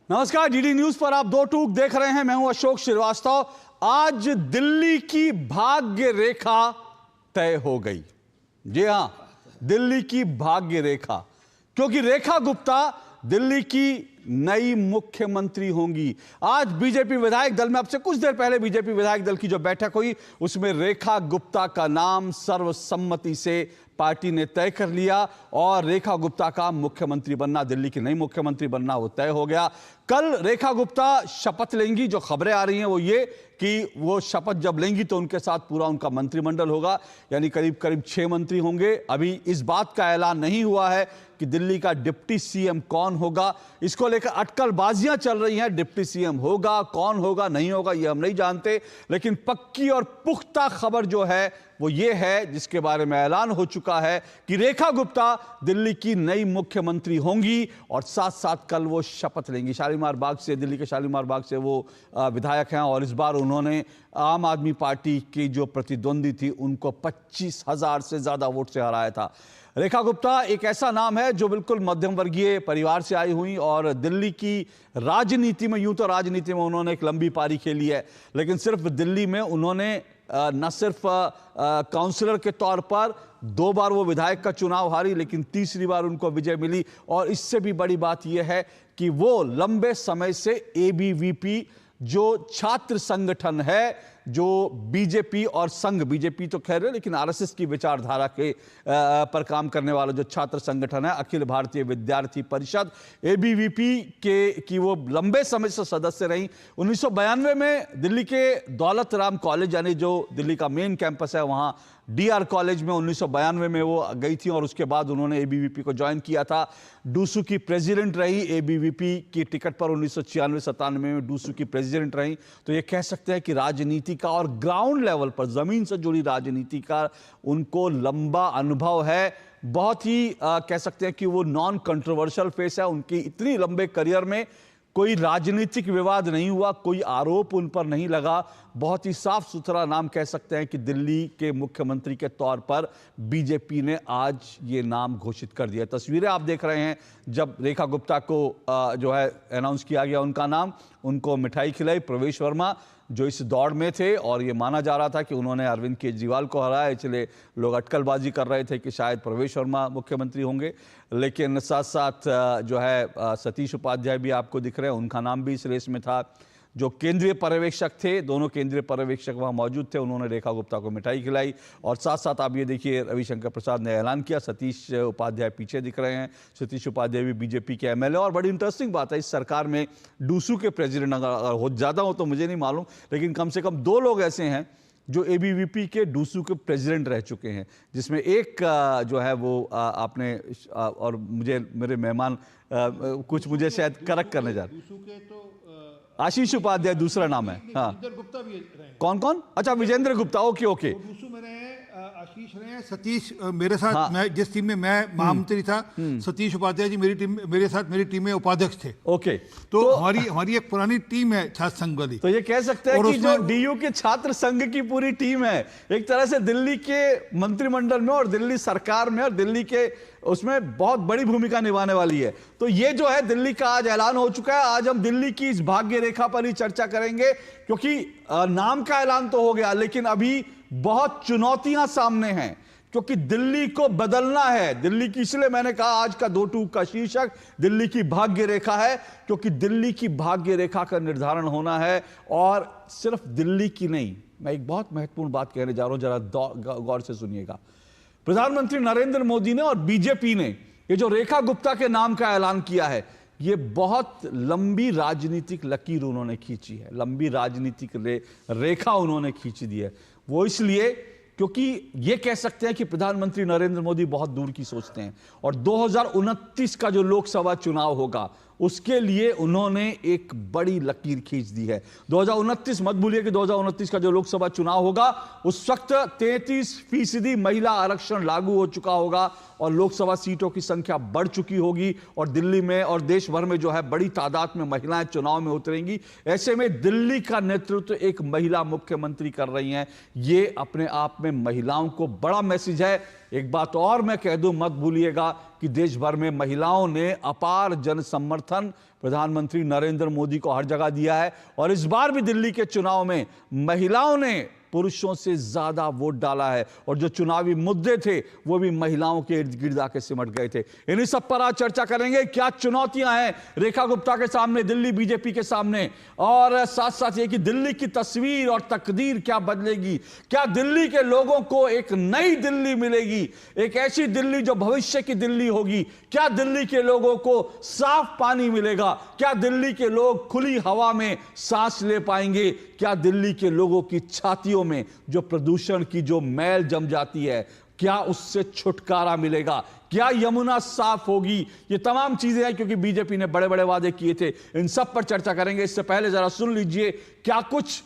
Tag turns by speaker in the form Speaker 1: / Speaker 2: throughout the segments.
Speaker 1: नमस्कार, DD news पर आप दो टूक देख रहे हैं। मैं हूं अशोक श्रीवास्तव। आज दिल्ली की भाग्य रेखा तय हो गई। जी हां, दिल्ली की भाग्य रेखा, क्योंकि रेखा गुप्ता दिल्ली की नई मुख्यमंत्री होंगी। आज बीजेपी विधायक दल में, अब से कुछ देर पहले बीजेपी विधायक दल की जो बैठक हुई उसमें रेखा गुप्ता का नाम सर्वसम्मति से पार्टी ने तय कर लिया और रेखा गुप्ता का मुख्यमंत्री बनना, दिल्ली की नई मुख्यमंत्री बनना वो तय हो गया। कल रेखा गुप्ता शपथ लेंगी। जो खबरें आ रही हैं वो ये कि वो शपथ जब लेंगी तो उनके साथ पूरा उनका मंत्रिमंडल होगा, यानी करीब करीब 6 मंत्री होंगे। अभी इस बात का ऐलान नहीं हुआ है कि दिल्ली का डिप्टी सीएम कौन होगा। इसको लेकर अटकलबाजियां चल रही हैं। डिप्टी सीएम होगा, कौन होगा, नहीं होगा, ये हम नहीं जानते, लेकिन पक्की और पुख्ता खबर जो है वो ये है, जिसके बारे में ऐलान हो चुका है कि रेखा गुप्ता दिल्ली की नई मुख्यमंत्री होंगी और साथ साथ कल वो शपथ लेंगी। शालीमार बाग से, दिल्ली के शालीमार बाग से वो विधायक हैं और इस बार उन्होंने आम आदमी पार्टी की जो प्रतिद्वंदी थी उनको 25,000 से ज्यादा वोट से हराया था। रेखा गुप्ता एक ऐसा नाम है जो बिल्कुल मध्यम वर्गीय परिवार से आई हुई और दिल्ली की राजनीति में, यूं तो राजनीति में उन्होंने एक लंबी पारी खेली है, लेकिन सिर्फ दिल्ली में उन्होंने न सिर्फ काउंसलर के तौर पर 2 बार वो विधायक का चुनाव हारी, लेकिन तीसरी बार उनको विजय मिली। और इससे भी बड़ी बात यह है कि वो लंबे समय से एबीवीपी जो छात्र संगठन है, जो बीजेपी और संघ, बीजेपी तो खैर है लेकिन आरएसएस की विचारधारा के पर काम करने वाला जो छात्र संगठन है, अखिल भारतीय विद्यार्थी परिषद, एबीवीपी की वो लंबे समय से सदस्य रही। 1992 में दिल्ली के दौलत राम कॉलेज, यानी जो दिल्ली का मेन कैंपस है, वहाँ डीआर कॉलेज में 1992 में वो गई थी और उसके बाद उन्होंने एबीवीपी को ज्वाइन किया था। डूसू की प्रेसिडेंट रही, एबीवीपी की टिकट पर 1996-97 में डूसू की प्रेसिडेंट रही। तो ये कह सकते हैं कि राजनीति का और ग्राउंड लेवल पर जमीन से जुड़ी राजनीति का उनको लंबा अनुभव है। बहुत ही कह सकते हैं कि वो नॉन कंट्रोवर्शियल फेस है। उनकी इतनी लंबे करियर में कोई राजनीतिक विवाद नहीं हुआ, कोई आरोप उन पर नहीं लगा। बहुत ही साफ सुथरा नाम कह सकते हैं कि दिल्ली के मुख्यमंत्री के तौर पर बीजेपी ने आज ये नाम घोषित कर दिया। तस्वीरें आप देख रहे हैं, जब रेखा गुप्ता को जो है अनाउंस किया गया उनका नाम, उनको मिठाई खिलाई प्रवेश वर्मा जो इस दौड़ में थे, और ये माना जा रहा था कि उन्होंने अरविंद केजरीवाल को हराया, इसलिए लोग अटकलबाजी कर रहे थे कि शायद प्रवेश वर्मा मुख्यमंत्री होंगे। लेकिन साथ साथ जो है सतीश उपाध्याय भी आपको दिख रहे हैं, उनका नाम भी इस रेस में था। जो केंद्रीय पर्यवेक्षक थे, दोनों केंद्रीय पर्यवेक्षक वहां मौजूद थे, उन्होंने रेखा गुप्ता को मिठाई खिलाई। और साथ साथ आप ये देखिए, रविशंकर प्रसाद ने ऐलान किया, सतीश उपाध्याय पीछे दिख रहे हैं। सतीश उपाध्याय भी बीजेपी के एमएलए। और बड़ी इंटरेस्टिंग बात है, इस सरकार में डूसू के प्रेसिडेंट अगर हो ज़्यादा हो तो मुझे नहीं मालूम, लेकिन कम से कम 2 लोग ऐसे हैं जो एबीवीपी के डूसू के प्रेसिडेंट रह चुके हैं, जिसमें एक जो है वो आपने, और मुझे मेरे मेहमान कुछ मुझे शायद करेक्ट करने जा रहे, आशीष उपाध्याय दूसरा नाम है। हाँ,
Speaker 2: विजेंद्र गुप्ता भी रहे।
Speaker 1: कौन कौन? अच्छा, विजेंद्र गुप्ता, ओके ओके।
Speaker 2: डूसू में रहे, आशीष रहे, सतीश मेरे साथ, हाँ। मैं जिस टीम में मैं महामंत्री था, सतीश उपाध्याय जी मेरी टीम, मेरे साथ मेरी टीम में उपाध्यक्ष थे।
Speaker 1: ओके,
Speaker 2: तो हमारी एक पुरानी टीम है छात्र संघ वाली।
Speaker 1: तो ये कह सकते हैं कि जो डीयू के छात्र संघ की पूरी टीम है, एक तरह से दिल्ली के मंत्रिमंडल में और दिल्ली सरकार में और दिल्ली के उसमें बहुत बड़ी भूमिका निभाने वाली है। तो ये जो है दिल्ली का आज ऐलान हो चुका है। आज हम दिल्ली की इस भाग्य रेखा पर ही चर्चा करेंगे, क्योंकि नाम का ऐलान तो हो गया, लेकिन अभी बहुत चुनौतियां सामने हैं, क्योंकि दिल्ली को बदलना है। दिल्ली की, इसलिए मैंने कहा आज का 2 टूक का शीर्षक दिल्ली की भाग्य रेखा है, क्योंकि दिल्ली की भाग्य रेखा का निर्धारण होना है। और सिर्फ दिल्ली की नहीं, मैं एक बहुत महत्वपूर्ण बात कहने जा रहा हूं, जरा गौर से सुनिएगा। प्रधानमंत्री नरेंद्र मोदी ने और बीजेपी ने ये जो रेखा गुप्ता के नाम का ऐलान किया है, ये बहुत लंबी राजनीतिक लकीर उन्होंने खींची है, लंबी राजनीतिक रेखा उन्होंने खींच दी है। वो इसलिए क्योंकि ये कह सकते हैं कि प्रधानमंत्री नरेंद्र मोदी बहुत दूर की सोचते हैं और 2029 का जो लोकसभा चुनाव होगा उसके लिए उन्होंने एक बड़ी लकीर खींच दी है। 2029 मत भूलिए कि 2029 का जो लोकसभा चुनाव होगा उस वक्त 33% महिला आरक्षण लागू हो चुका होगा और लोकसभा सीटों की संख्या बढ़ चुकी होगी और दिल्ली में और देश भर में जो है बड़ी तादाद में महिलाएं चुनाव में उतरेंगी। ऐसे में दिल्ली का नेतृत्व एक महिला मुख्यमंत्री कर रही हैं। ये अपने आप में महिलाओं को बड़ा मैसेज है। एक बात और मैं कह दूं, मत भूलिएगा कि देश भर में महिलाओं ने अपार जन समर्थन प्रधानमंत्री नरेंद्र मोदी को हर जगह दिया है और इस बार भी दिल्ली के चुनाव में महिलाओं ने पुरुषों से ज्यादा वोट डाला है और जो चुनावी मुद्दे थे वो भी महिलाओं के इर्द गिर्द आके सिमट गए थे। इन्हीं सब पर आज चर्चा करेंगे। क्या चुनौतियां हैं रेखा गुप्ता के सामने, दिल्ली बीजेपी के सामने, और साथ साथ ये कि दिल्ली की तस्वीर और तकदीर क्या बदलेगी, क्या दिल्ली के लोगों को एक नई दिल्ली मिलेगी, एक ऐसी दिल्ली जो भविष्य की दिल्ली होगी, क्या दिल्ली के लोगों को साफ पानी मिलेगा, क्या दिल्ली के लोग खुली हवा में सांस ले पाएंगे, क्या दिल्ली के लोगों की छातियों में जो प्रदूषण की जो मैल जम जाती है क्या उससे छुटकारा मिलेगा, क्या यमुना साफ होगी। ये तमाम चीजें हैं क्योंकि बीजेपी ने बड़े बड़े वादे किए थे। इन सब पर चर्चा करेंगे। इससे पहले जरा सुन लीजिए क्या कुछ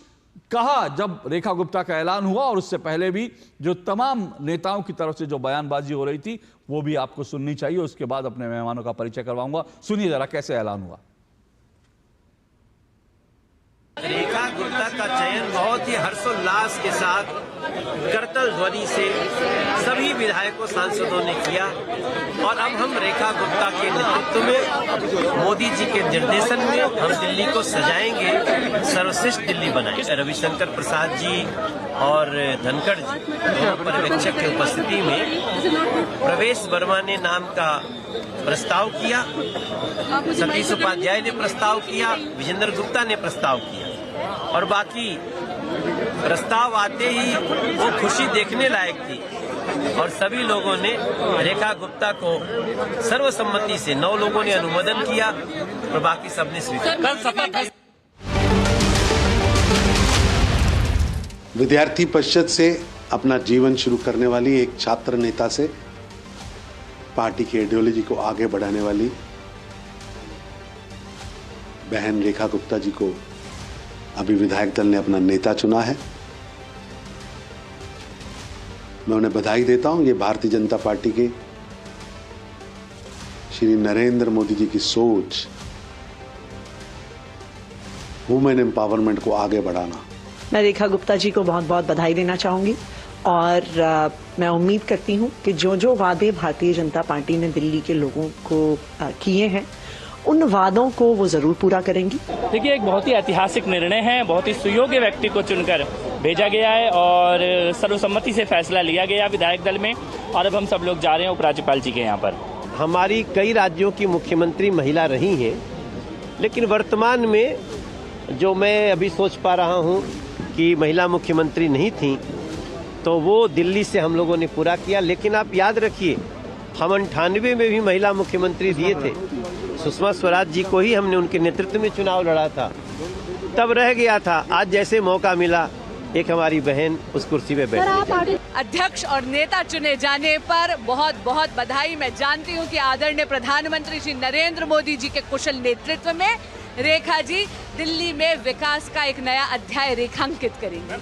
Speaker 1: कहा जब रेखा गुप्ता का ऐलान हुआ और उससे पहले भी जो तमाम नेताओं की तरफ से जो बयानबाजी हो रही थी वो भी आपको सुननी चाहिए। उसके बाद अपने मेहमानों का परिचय करवाऊंगा। सुनिए जरा कैसे ऐलान हुआ।
Speaker 3: रेखा गुप्ता का चयन बहुत ही हर्षोल्लास के साथ करतल ध्वनि से सभी विधायकों सांसदों ने किया और अब हम रेखा गुप्ता के नेतृत्व में मोदी जी के निर्देशन में हम दिल्ली को सजाएंगे, सर्वश्रेष्ठ दिल्ली बनाएंगे। रविशंकर प्रसाद जी और धनखड़ जी पर्यवेक्षक की उपस्थिति में प्रवेश वर्मा ने नाम का प्रस्ताव किया, सतीश उपाध्याय ने प्रस्ताव किया, विजेंद्र गुप्ता ने प्रस्ताव किया और बाकी प्रस्ताव आते ही वो खुशी देखने लायक थी और सभी लोगों ने रेखा गुप्ता को सर्वसम्मति से 9 लोगों ने अनुमोदन किया और बाकी सबने स्वीकार।
Speaker 4: विद्यार्थी परिषद से अपना जीवन शुरू करने वाली एक छात्र नेता से पार्टी की आइडियोलॉजी को आगे बढ़ाने वाली बहन रेखा गुप्ता जी को अभी विधायक दल ने अपना नेता चुना है। मैं उन्हें बधाई देता हूं। ये भारतीय जनता पार्टी के श्री नरेंद्र मोदी जी की सोच, वुमेन एम्पावरमेंट को आगे बढ़ाना।
Speaker 5: मैं रेखा गुप्ता जी को बहुत बहुत बधाई देना चाहूंगी और मैं उम्मीद करती हूं कि जो जो वादे भारतीय जनता पार्टी ने दिल्ली के लोगों को किए हैं उन वादों को वो जरूर पूरा करेंगी।
Speaker 6: देखिए, एक बहुत ही ऐतिहासिक निर्णय है, बहुत ही सुयोग्य व्यक्ति को चुनकर भेजा गया है और सर्वसम्मति से फैसला लिया गया विधायक दल में और अब हम सब लोग जा रहे हैं उपराज्यपाल जी के यहाँ पर।
Speaker 3: हमारी कई राज्यों की मुख्यमंत्री महिला रही हैं, लेकिन वर्तमान में जो मैं अभी सोच पा रहा हूँ कि महिला मुख्यमंत्री नहीं थी तो वो दिल्ली से हम लोगों ने पूरा किया। लेकिन आप याद रखिए, हम 98 में भी महिला मुख्यमंत्री दिए थे, सुषमा स्वराज जी को ही हमने उनके नेतृत्व में चुनाव लड़ा था, तब रह गया था। आज जैसे मौका मिला एक हमारी बहन उस कुर्सी पे बैठी।
Speaker 7: अध्यक्ष और नेता चुने जाने पर बहुत बहुत बधाई। मैं जानती हूं कि आदरणीय प्रधानमंत्री श्री नरेंद्र मोदी जी के कुशल नेतृत्व में रेखा जी दिल्ली में विकास का एक नया अध्याय रेखांकित करेंगे।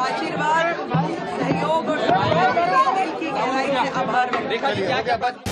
Speaker 8: आशीर्वाद, सहयोग और दिल की गहराई से आभार व्यक्त।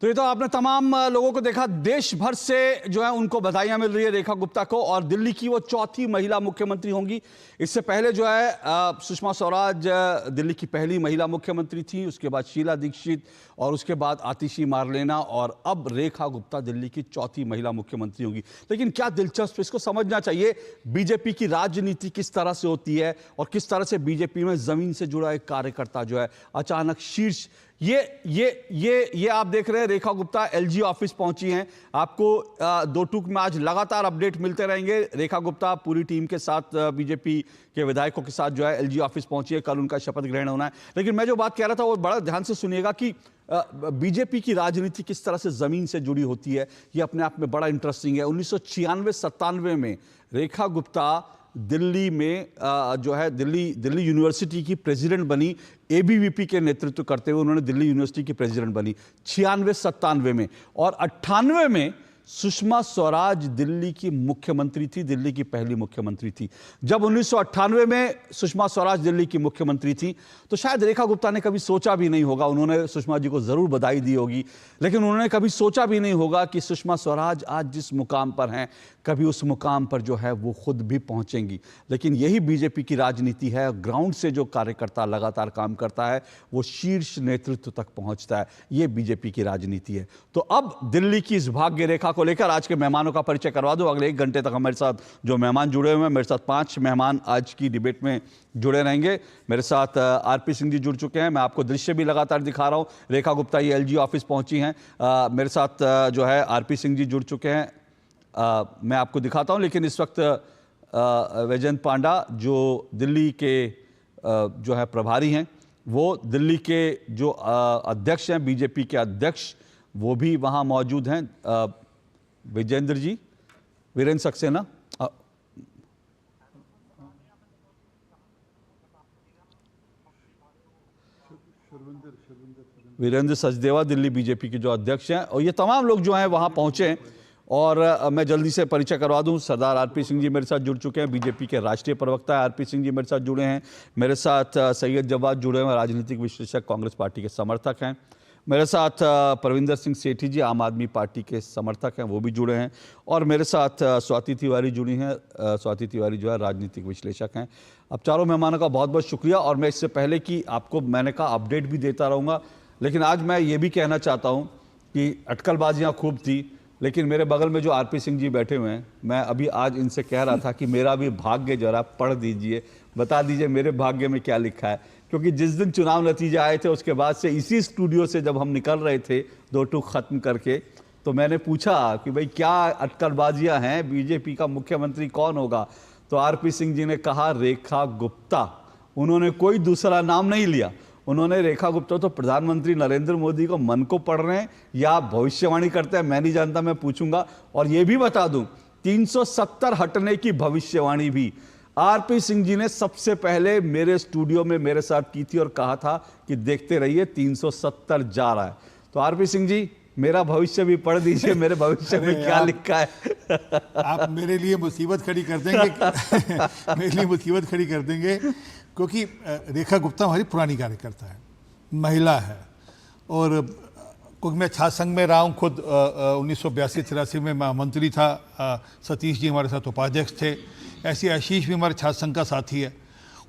Speaker 1: तो ये तो आपने तमाम लोगों को देखा, देश भर से जो है उनको बधाइयां मिल रही है रेखा गुप्ता को और दिल्ली की वो चौथी महिला मुख्यमंत्री होंगी। इससे पहले जो है सुषमा स्वराज दिल्ली की पहली महिला मुख्यमंत्री थी, उसके बाद शीला दीक्षित और उसके बाद आतिशी मारलेना और अब रेखा गुप्ता दिल्ली की चौथी महिला मुख्यमंत्री होंगी। लेकिन क्या दिलचस्प, इसको समझना चाहिए बीजेपी की राजनीति किस तरह से होती है और किस तरह से बीजेपी में जमीन से जुड़ा एक कार्यकर्ता जो है अचानक शीर्ष ये आप देख रहे हैं रेखा गुप्ता एलजी ऑफिस पहुंची हैं। आपको दो टूक में आज लगातार अपडेट मिलते रहेंगे। रेखा गुप्ता पूरी टीम के साथ बीजेपी के विधायकों के साथ जो है एलजी ऑफिस पहुंची है। कल उनका शपथ ग्रहण होना है। लेकिन मैं जो बात कह रहा था वो बड़ा ध्यान से सुनिएगा कि बीजेपी की राजनीति किस तरह से जमीन से जुड़ी होती है, ये अपने आप में बड़ा इंटरेस्टिंग है। 1996-97 में रेखा गुप्ता दिल्ली में जो है दिल्ली यूनिवर्सिटी की प्रेसिडेंट बनी, एबीवीपी के नेतृत्व करते हुए उन्होंने दिल्ली यूनिवर्सिटी की प्रेसिडेंट बनी 96-97 में। और 98 में सुषमा स्वराज दिल्ली की मुख्यमंत्री थी, दिल्ली की पहली मुख्यमंत्री थी। जब 1998 में सुषमा स्वराज दिल्ली की मुख्यमंत्री थी तो शायद रेखा गुप्ता ने कभी सोचा भी नहीं होगा, उन्होंने सुषमा जी को जरूर बधाई दी होगी, लेकिन उन्होंने कभी सोचा भी नहीं होगा कि सुषमा स्वराज आज जिस मुकाम पर हैं कभी उस मुकाम पर जो है वो खुद भी पहुंचेंगी। लेकिन यही बीजेपी की राजनीति है, ग्राउंड से जो कार्यकर्ता लगातार काम करता है वो शीर्ष नेतृत्व तक पहुंचता है, ये बीजेपी की राजनीति है। तो अब दिल्ली की इस भाग्य रेखा को लेकर आज के मेहमानों का परिचय करवा दो। अगले 1 घंटे तक हमारे साथ जो मेहमान जुड़े हुए हैं, मेरे साथ 5 मेहमान आज की डिबेट में जुड़े रहेंगे। मेरे साथ आरपी सिंह जी जुड़ चुके हैं, मैं आपको दृश्य भी लगातार दिखा रहा हूं। रेखा गुप्ता ये एलजी ऑफिस पहुंची हैं। मेरे साथ जो है आरपी सिंह जी जुड़ चुके हैं, मैं आपको दिखाता हूं। लेकिन इस वक्त वैजयंत पांडा जो दिल्ली के जो है प्रभारी हैं, वो दिल्ली के जो अध्यक्ष हैं, बीजेपी के अध्यक्ष, वो भी वहां मौजूद हैं। विजेंद्र जी, वीरेंद्र सक्सेना, वीरेंद्र सचदेवा दिल्ली बीजेपी के जो अध्यक्ष हैं, और ये तमाम लोग जो हैं वहां पहुंचे हैं। और मैं जल्दी से परिचय करवा दूं, सरदार आरपी सिंह जी मेरे साथ जुड़ चुके हैं, बीजेपी के राष्ट्रीय प्रवक्ता आरपी सिंह जी मेरे साथ जुड़े हैं। मेरे साथ सैयद जवाद जुड़े हैं, राजनीतिक विश्लेषक, कांग्रेस पार्टी के समर्थक हैं। मेरे साथ परविंदर सिंह सेठी जी आम आदमी पार्टी के समर्थक हैं, वो भी जुड़े हैं। और मेरे साथ स्वाति तिवारी जुड़ी हैं, स्वाति तिवारी जो है राजनीतिक विश्लेषक हैं। अब चारों मेहमानों का बहुत बहुत शुक्रिया। और मैं इससे पहले कि आपको मैंने कहा अपडेट भी देता रहूँगा, लेकिन आज मैं ये भी कहना चाहता हूँ कि अटकलबाजियाँ खूब थी, लेकिन मेरे बगल में जो आरपी सिंह जी बैठे हुए हैं, मैं अभी आज इनसे कह रहा था कि मेरा भी भाग्य जरा पढ़ दीजिए, बता दीजिए मेरे भाग्य में क्या लिखा है। क्योंकि जिस दिन चुनाव नतीजे आए थे उसके बाद से इसी स्टूडियो से जब हम निकल रहे थे 2 टूक ख़त्म करके, तो मैंने पूछा कि भाई क्या अटकलबाजियाँ हैं, बीजेपी का मुख्यमंत्री कौन होगा? तो आरपी सिंह जी ने कहा रेखा गुप्ता। उन्होंने कोई दूसरा नाम नहीं लिया, उन्होंने रेखा गुप्ता। तो प्रधानमंत्री नरेंद्र मोदी को मन को पढ़ रहे हैं या भविष्यवाणी करते हैं, मैं नहीं जानता, मैं पूछूंगा। और ये भी बता दूं, 370 हटने की भविष्यवाणी भी आरपी सिंह जी ने सबसे पहले मेरे स्टूडियो में मेरे साथ की थी और कहा था कि देखते रहिए 370 जा रहा है। तो आरपी सिंह जी, मेरा भविष्य भी पढ़ दीजिए, मेरे भविष्य में क्या लिखा है।
Speaker 2: आप मेरे लिए मुसीबत खड़ी कर देंगे मेरे लिए मुसीबत खड़ी कर देंगे, क्योंकि रेखा गुप्ता हमारी पुरानी कार्यकर्ता है, महिला है। और क्योंकि मैं छात्र संघ में रहा हूँ खुद, 1982-83 में मैं मंत्री था, सतीश जी हमारे साथ उपाध्यक्ष थे, ऐसे आशीष भी हमारे छात्र संघ का साथी है,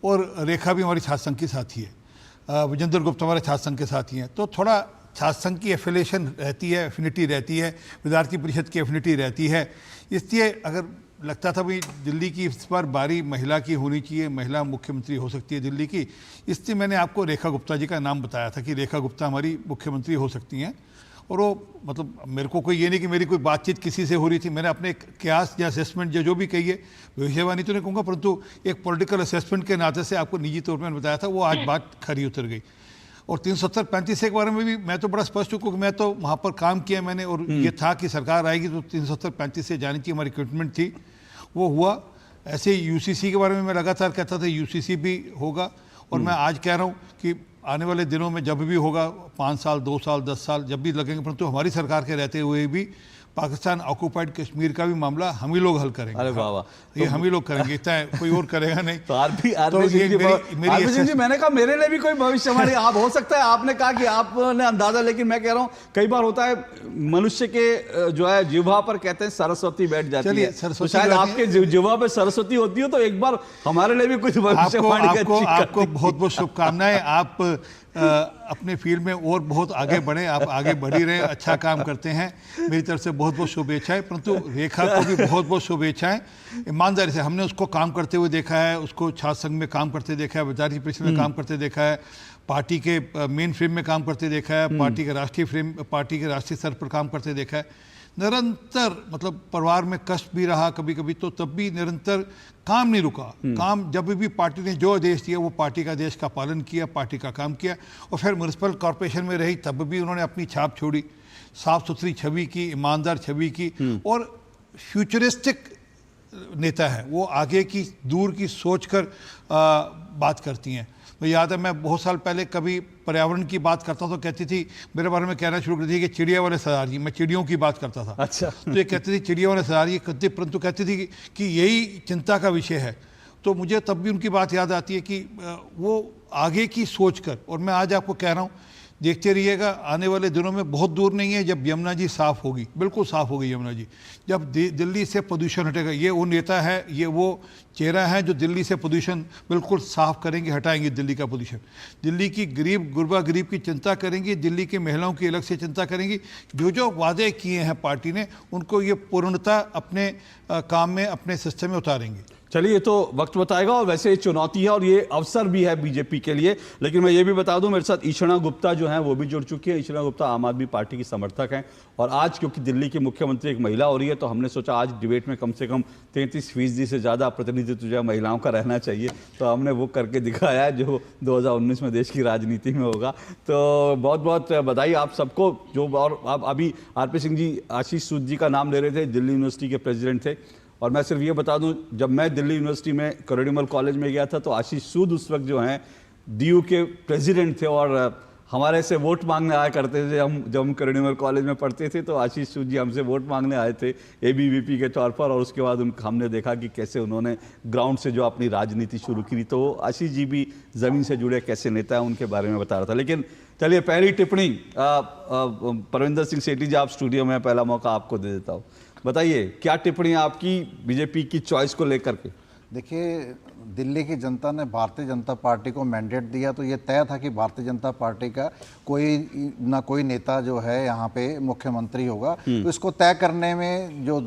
Speaker 2: और रेखा भी हमारी छात्र संघ की साथी है, विजेंद्र गुप्ता हमारे छात्र संघ के साथी हैं। तो थोड़ा छात्र संघ की एफिलेशन रहती है, एफिनिटी रहती है, विद्यार्थी परिषद की एफिनिटी रहती है। इसलिए अगर लगता था भाई दिल्ली की इस बार बारी महिला की होनी चाहिए, महिला मुख्यमंत्री हो सकती है दिल्ली की, इसलिए मैंने आपको रेखा गुप्ता जी का नाम बताया था कि रेखा गुप्ता हमारी मुख्यमंत्री हो सकती हैं। और वो मतलब मेरे को कोई ये नहीं कि मेरी कोई बातचीत किसी से हो रही थी, मैंने अपने क्यास या असेसमेंट जो भी कही है, भविष्यवाणी तो नहीं कहूँगा, परंतु एक पॉलिटिकल असेसमेंट के नाते से आपको निजी तौर पर बताया था, वो आज बात खरी उतर गई। और 370-35 के बारे में भी मैं तो बड़ा स्पष्ट हूँ, क्योंकि मैं तो वहाँ पर काम किया मैंने, और ये था कि सरकार आएगी तो 370-35 से जाने की हमारी कमिटमेंट थी, वो हुआ। ऐसे यूसीसी के बारे में मैं लगातार कहता था यूसीसी भी होगा, और मैं आज कह रहा हूँ कि आने वाले दिनों में जब भी होगा, 5 साल 2 साल 10 साल जब भी लगेंगे, परंतु हमारी सरकार के रहते हुए भी पाकिस्तान ऑक्युपाइड कश्मीर का भी मामला हम ही लोग हल करेंगे।
Speaker 1: अरे वाह वाह,
Speaker 2: ये हम ही लोग करेंगे, इतना कोई और करेगा नहीं।
Speaker 1: तो आरपी सिंह जी, मैंने कहा मेरे लिए भी कोई भविष्यवाणी आप हो सकता है, आपने कहा कि आपने अंदाजा, लेकिन मैं कह रहा हूँ कई बार होता है मनुष्य के जो है जिह्वा पर कहते हैं सरस्वती बैठ जाती है, तो शायद आपके जिह्वा पे सरस्वती होती हो, तो एक बार हमारे लिए भी कुछ भविष्यवाणी।
Speaker 2: आपको बहुत बहुत शुभकामनाएं, आप अपने फील्ड में और बहुत आगे बढ़े, आप आगे बढ़ ही रहे, अच्छा काम करते हैं, मेरी तरफ से बहुत बहुत शुभेच्छाएं। परंतु रेखा को भी बहुत बहुत शुभेच्छाएं। ईमानदारी से हमने उसको काम करते हुए देखा है, उसको छात्र संघ में काम करते देखा है, विद्यार्थी परिषद में काम करते देखा है, पार्टी के मेन फ्रेम में काम करते देखा है, पार्टी के राष्ट्रीय स्तर पर काम करते देखा है। निरंतर मतलब परिवार में कष्ट भी रहा कभी कभी, तो तब भी निरंतर काम नहीं रुका। काम जब भी पार्टी ने जो आदेश दिया वो पार्टी का आदेश का पालन किया, पार्टी का काम किया। और फिर म्यूनिसिपल कॉरपोरेशन में रही तब भी उन्होंने अपनी छाप छोड़ी, साफ सुथरी छवि की, ईमानदार छवि की, और फ्यूचरिस्टिक नेता है वो, आगे की दूर की सोच कर बात करती हैं। मुझे याद है मैं बहुत साल पहले कभी पर्यावरण की बात करता तो कहती थी, मेरे बारे में कहना शुरू करती थी कि चिड़िया वाले सरदार जी, मैं चिड़ियों की बात करता था।
Speaker 1: अच्छा।
Speaker 2: तो ये कहती थी चिड़िया वाले सरदार जी कहती, परंतु कहती थी कि यही चिंता का विषय है। तो मुझे तब भी उनकी बात याद आती है कि वो आगे की सोच कर, और मैं आज आपको कह रहा हूँ, देखते रहिएगा आने वाले दिनों में, बहुत दूर नहीं है जब यमुना जी साफ़ होगी, बिल्कुल साफ़ होगी यमुना जी, जब दिल्ली से प्रदूषण हटेगा। ये वो नेता है, ये वो चेहरा है जो दिल्ली से प्रदूषण बिल्कुल साफ़ करेंगे, हटाएंगे दिल्ली का प्रदूषण। दिल्ली की गरीब गुरबा गरीब की चिंता करेंगी, दिल्ली की महिलाओं की अलग से चिंता करेंगी। जो जो वादे किए हैं पार्टी ने, उनको ये पूर्णतः अपने काम में, अपने सिस्टम में उतारेंगे।
Speaker 1: चलिए, ये तो वक्त बताएगा, और वैसे चुनौती है और ये अवसर भी है बीजेपी के लिए। लेकिन मैं ये भी बता दूं, मेरे साथ ईशना गुप्ता जो हैं वो भी जुड़ चुकी है। ईशना गुप्ता आम आदमी पार्टी की समर्थक हैं, और आज क्योंकि दिल्ली की मुख्यमंत्री एक महिला हो रही है, तो हमने सोचा आज डिबेट में कम से कम 33% से ज़्यादा प्रतिनिधित्व जो है महिलाओं का रहना चाहिए। तो हमने वो करके दिखाया है जो 2019 में देश की राजनीति में होगा। तो बहुत बहुत बधाई आप सबको। जो और आप अभी आरपी सिंह जी, आशीष सूद जी का नाम ले रहे थे, दिल्ली यूनिवर्सिटी के प्रेसिडेंट थे। और मैं सिर्फ ये बता दूं, जब मैं दिल्ली यूनिवर्सिटी में करोड़ीमल कॉलेज में गया था तो आशीष सूद उस वक्त जो हैं डीयू के प्रेसिडेंट थे, और हमारे से वोट मांगने आया करते थे। जब हम करोड़ीमल कॉलेज में पढ़ते थे तो आशीष सूद जी हमसे वोट मांगने आए थे एबीवीपी के तौर पर, और उसके बाद हमने देखा कि कैसे उन्होंने ग्राउंड से जो अपनी राजनीति शुरू की। तो आशीष जी भी ज़मीन से जुड़े कैसे नेता हैं, उनके बारे में बता रहा था। लेकिन चलिए, पहली टिप्पणी परविंदर सिंह सेठी जी, आप स्टूडियो में, पहला मौका आपको दे देता हूँ। बताइए, क्या टिप्पणी आपकी बीजेपी की चॉइस को लेकर के?
Speaker 9: देखिए, दिल्ली की जनता ने भारतीय जनता पार्टी को मैंडेट दिया, तो ये तय था कि भारतीय जनता पार्टी का कोई नेता जो है यहाँ पे मुख्यमंत्री होगा। तो इसको तय करने में जो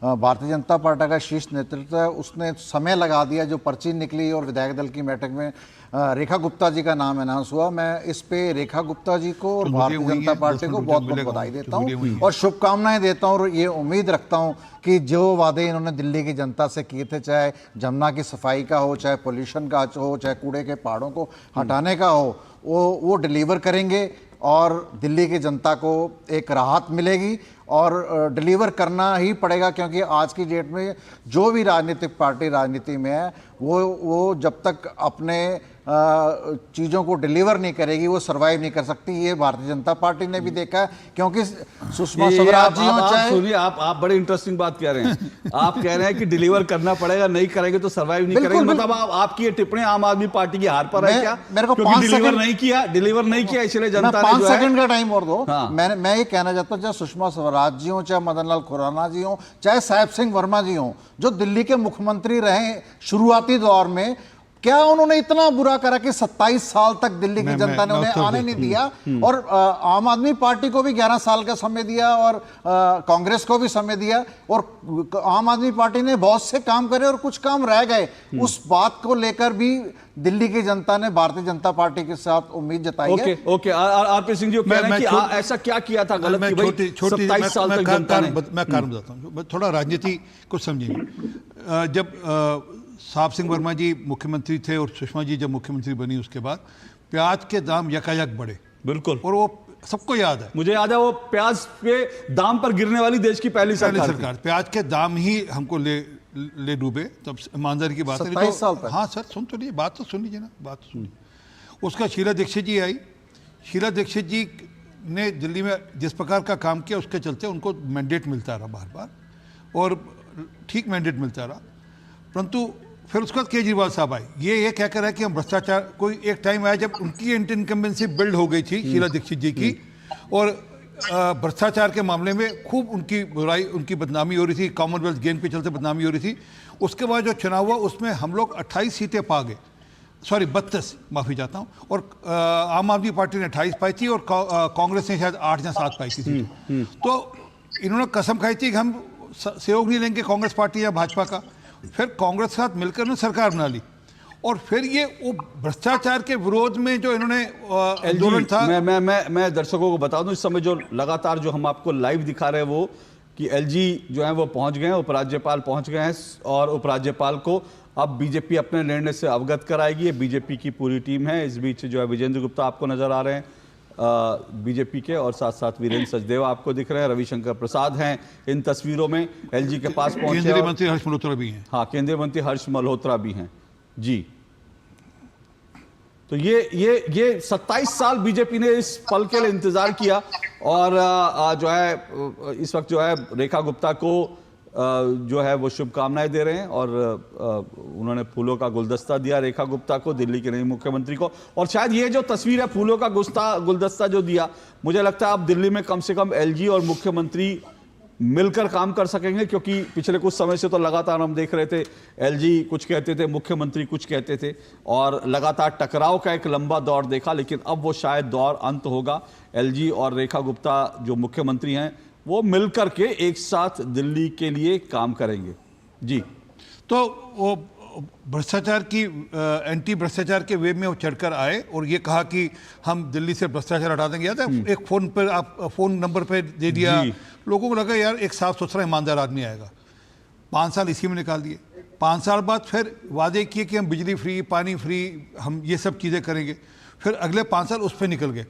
Speaker 9: भारतीय जनता पार्टी का शीर्ष नेतृत्व है उसने समय लगा दिया। जो पर्ची निकली और विधायक दल की बैठक में रेखा गुप्ता जी का नाम अनाउंस हुआ, मैं इस पे रेखा गुप्ता जी को और भारतीय जनता पार्टी को बहुत बहुत बधाई देता हूँ और शुभकामनाएं देता हूँ, और ये उम्मीद रखता हूँ कि जो वादे इन्होंने दिल्ली की जनता से किए थे, चाहे जमुना की सफाई का हो, चाहे पोल्यूशन का हो, चाहे कूड़े के पहाड़ों को हटाने का हो, वो डिलीवर करेंगे और दिल्ली की जनता को एक राहत मिलेगी। और डिलीवर करना ही पड़ेगा, क्योंकि आज की डेट में जो भी राजनीतिक पार्टी राजनीति में है वो जब तक अपने चीज़ों को डिलीवर नहीं करेगी वो सरवाइव नहीं कर सकती। ये भारतीय जनता पार्टी ने भी देखा है, क्योंकि सुषमा स्वराज जी
Speaker 1: सुनिए, आप बड़े इंटरेस्टिंग बात कह रहे हैं। आप कह रहे हैं कि डिलीवर करना पड़ेगा, नहीं करेंगे तो सरवाइव नहीं करेंगे। मतलब आपकी ये टिप्पणी आम आदमी पार्टी की हार पर है क्या?
Speaker 9: मेरे को
Speaker 1: डिलीवर नहीं किया इसलिए जनता ने
Speaker 9: 5 सेकंड का टाइम और दो। मैं ये कहना चाहता हूँ, चाहे सुषमा स्वराज जी हो, चाहे मदन लाल खुराना जी हो, चाहे साहेब सिंह वर्मा जी हो, जो दिल्ली के मुख्यमंत्री रहे शुरुआती दौर में, क्या उन्होंने इतना बुरा करा कि 27 साल तक दिल्ली की जनता ने उन्हें आने नहीं दिया? और आम आदमी पार्टी को भी 11 साल का समय दिया और कांग्रेस को भी समय दिया, और आम आदमी पार्टी ने बहुत से काम करे और कुछ काम रह गए। उस बात को लेकर भी दिल्ली की जनता ने भारतीय जनता पार्टी के साथ उम्मीद जताई है।
Speaker 1: ओके, आरपी सिंह जी कह रहे हैं कि ऐसा क्या किया था गलत कि भाई 27 साल तक जनता ने।
Speaker 2: मैं कारण बताता हूँ, थोड़ा राजनीति को समझेंगे। जब साहब सिंह वर्मा जी मुख्यमंत्री थे और सुषमा जी जब मुख्यमंत्री बनी, उसके बाद प्याज के दाम यकायक बढ़े।
Speaker 1: बिल्कुल, और
Speaker 2: वो सबको याद है।
Speaker 1: मुझे याद है वो प्याज के दाम पर गिरने वाली देश की पहली सरकार।
Speaker 2: प्याज के दाम ही हमको ले डूबे, तब ईमानदारी की बात है।
Speaker 9: 27 साल तक।
Speaker 2: हाँ सर, सुन तो लीजिए, बात तो सुन लीजिए ना, बात तो सुनिए। उसका शीला दीक्षित जी आई। शीला दीक्षित जी ने दिल्ली में जिस प्रकार का काम किया, उसके चलते उनको मैंडेट मिलता रहा बार बार, और ठीक मैंडेट मिलता रहा। परंतु फिर उसके बाद केजरीवाल साहब आए, ये कहकर है कि हम भ्रष्टाचार, कोई एक टाइम आया जब उनकी इनकम्बेंसी बिल्ड हो गई थी शीला दीक्षित जी की, और भ्रष्टाचार के मामले में खूब उनकी बुराई, उनकी बदनामी हो रही थी, कॉमनवेल्थ गेम के चलते बदनामी हो रही थी। उसके बाद जो चुनाव हुआ उसमें हम लोग 28 सीटें पा गए, सॉरी 32, माफ़ी चाहता हूँ, और आम आदमी पार्टी ने 28 पाई थी और कांग्रेस ने शायद 8 या 7 पाई थी। तो इन्होंने कसम खाई थी कि हम सहयोग नहीं लेंगे कांग्रेस पार्टी या भाजपा का। फिर कांग्रेस के साथ मिलकर उन्होंने सरकार बना ली, और फिर ये वो भ्रष्टाचार के विरोध में जो इन्होंने आंदोलन था।
Speaker 1: मैं दर्शकों को बता दूं, इस समय जो लगातार जो हम आपको लाइव दिखा रहे हैं वो कि एलजी जो है वो पहुंच गए हैं, उपराज्यपाल पहुंच गए हैं, और उपराज्यपाल को अब बीजेपी अपने निर्णय से अवगत कराएगी। ये बीजेपी की पूरी टीम है। इस बीच जो है विजेंद्र गुप्ता आपको नजर आ रहे हैं बीजेपी के, और साथ साथ वीरेंद्र सचदेवा आपको दिख रहे हैं, रविशंकर प्रसाद हैं इन तस्वीरों में एलजी के पास पहुंचे।
Speaker 2: केंद्रीय मंत्री हर्ष मल्होत्रा भी हैं।
Speaker 1: हाँ, केंद्रीय मंत्री हर्ष मल्होत्रा भी हैं जी। तो ये 27 साल बीजेपी ने इस पल के लिए इंतजार किया और जो है इस वक्त जो है रेखा गुप्ता को जो है वो शुभकामनाएं दे रहे हैं और उन्होंने फूलों का गुलदस्ता दिया रेखा गुप्ता को, दिल्ली के नए मुख्यमंत्री को। और शायद ये जो तस्वीर है फूलों का गुलदस्ता जो दिया, मुझे लगता है अब दिल्ली में कम से कम एलजी और मुख्यमंत्री मिलकर काम कर सकेंगे, क्योंकि पिछले कुछ समय से तो लगातार हम देख रहे थे एलजी कुछ कहते थे, मुख्यमंत्री कुछ कहते थे और लगातार टकराव का एक लंबा दौर देखा। लेकिन अब वो शायद दौर अंत होगा, एलजी और रेखा गुप्ता जो मुख्यमंत्री हैं वो मिलकर के एक साथ दिल्ली के लिए काम करेंगे। जी,
Speaker 2: तो वो भ्रष्टाचार की एंटी भ्रष्टाचार के वेब में वो चढ़कर आए और ये कहा कि हम दिल्ली से भ्रष्टाचार हटा देंगे। याद है एक फोन पर आप फोन नंबर पे दे दिया, लोगों को लगा यार एक साफ सुथरा ईमानदार आदमी आएगा। 5 साल इसी में निकाल दिए। 5 साल बाद फिर वादे किए कि हम बिजली फ्री, पानी फ्री, हम ये सब चीज़ें करेंगे। फिर अगले 5 साल उस पर निकल गए।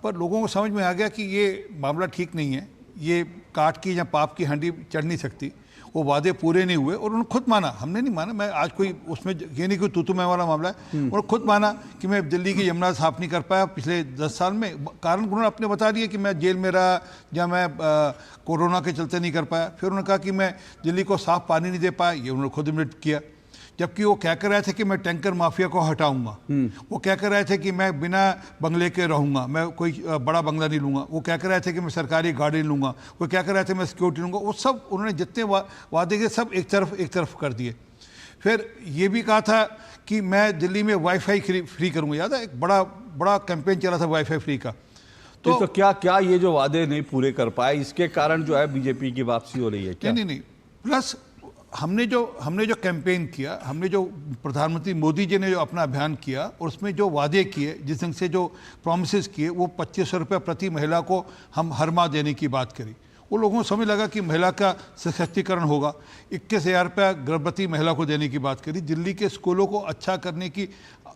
Speaker 2: पर लोगों को समझ में आ गया कि ये मामला ठीक नहीं है, ये काट की या पाप की हंडी चढ़ नहीं सकती। वो वादे पूरे नहीं हुए और उन्होंने खुद माना, हमने नहीं माना, मैं आज कोई उसमें ये नहीं कोई तू मैं वाला मामला है। उन्होंने खुद माना कि मैं दिल्ली की यमुना साफ नहीं कर पाया पिछले 10 साल में। कारण उन्होंने अपने बता दिया कि मैं जेल में रहा या मैं कोरोना के चलते नहीं कर पाया। फिर उन्होंने कहा कि मैं दिल्ली को साफ पानी नहीं दे पाया, ये उन्होंने खुद एडमिट किया। जबकि वो क्या कर रहे थे कि मैं टैंकर माफिया को हटाऊंगा, वो क्या कर रहे थे कि मैं बिना बंगले के रहूंगा, मैं कोई बड़ा बंगला नहीं लूंगा, वो क्या कर रहे थे कि मैं सरकारी गाड़ी लूंगा, वो क्या कर रहे थे मैं सिक्योरिटी लूंगा। वो सब उन्होंने जितने वादे के सब एक तरफ कर दिए। फिर ये भी कहा था कि मैं दिल्ली में वाईफाई फ्री करूंगा। याद है एक बड़ा कैंपेन चला था वाईफाई फ्री का।
Speaker 1: तो क्या ये जो वादे नहीं पूरे कर पाए, इसके कारण जो है बीजेपी की वापसी हो रही है क्या?
Speaker 2: नहीं। प्लस हमने जो कैंपेन किया, हमने जो प्रधानमंत्री मोदी जी ने जो अपना अभियान किया और उसमें जो वादे किए, जिस ढंग से जो प्रॉमिसेस किए, वो 2500 रुपये प्रति महिला को हम हर माह देने की बात करी। वो लोगों को समझ लगा कि महिला का सशक्तिकरण होगा। 21,000 रुपया गर्भवती महिला को देने की बात करी। दिल्ली के स्कूलों को अच्छा करने की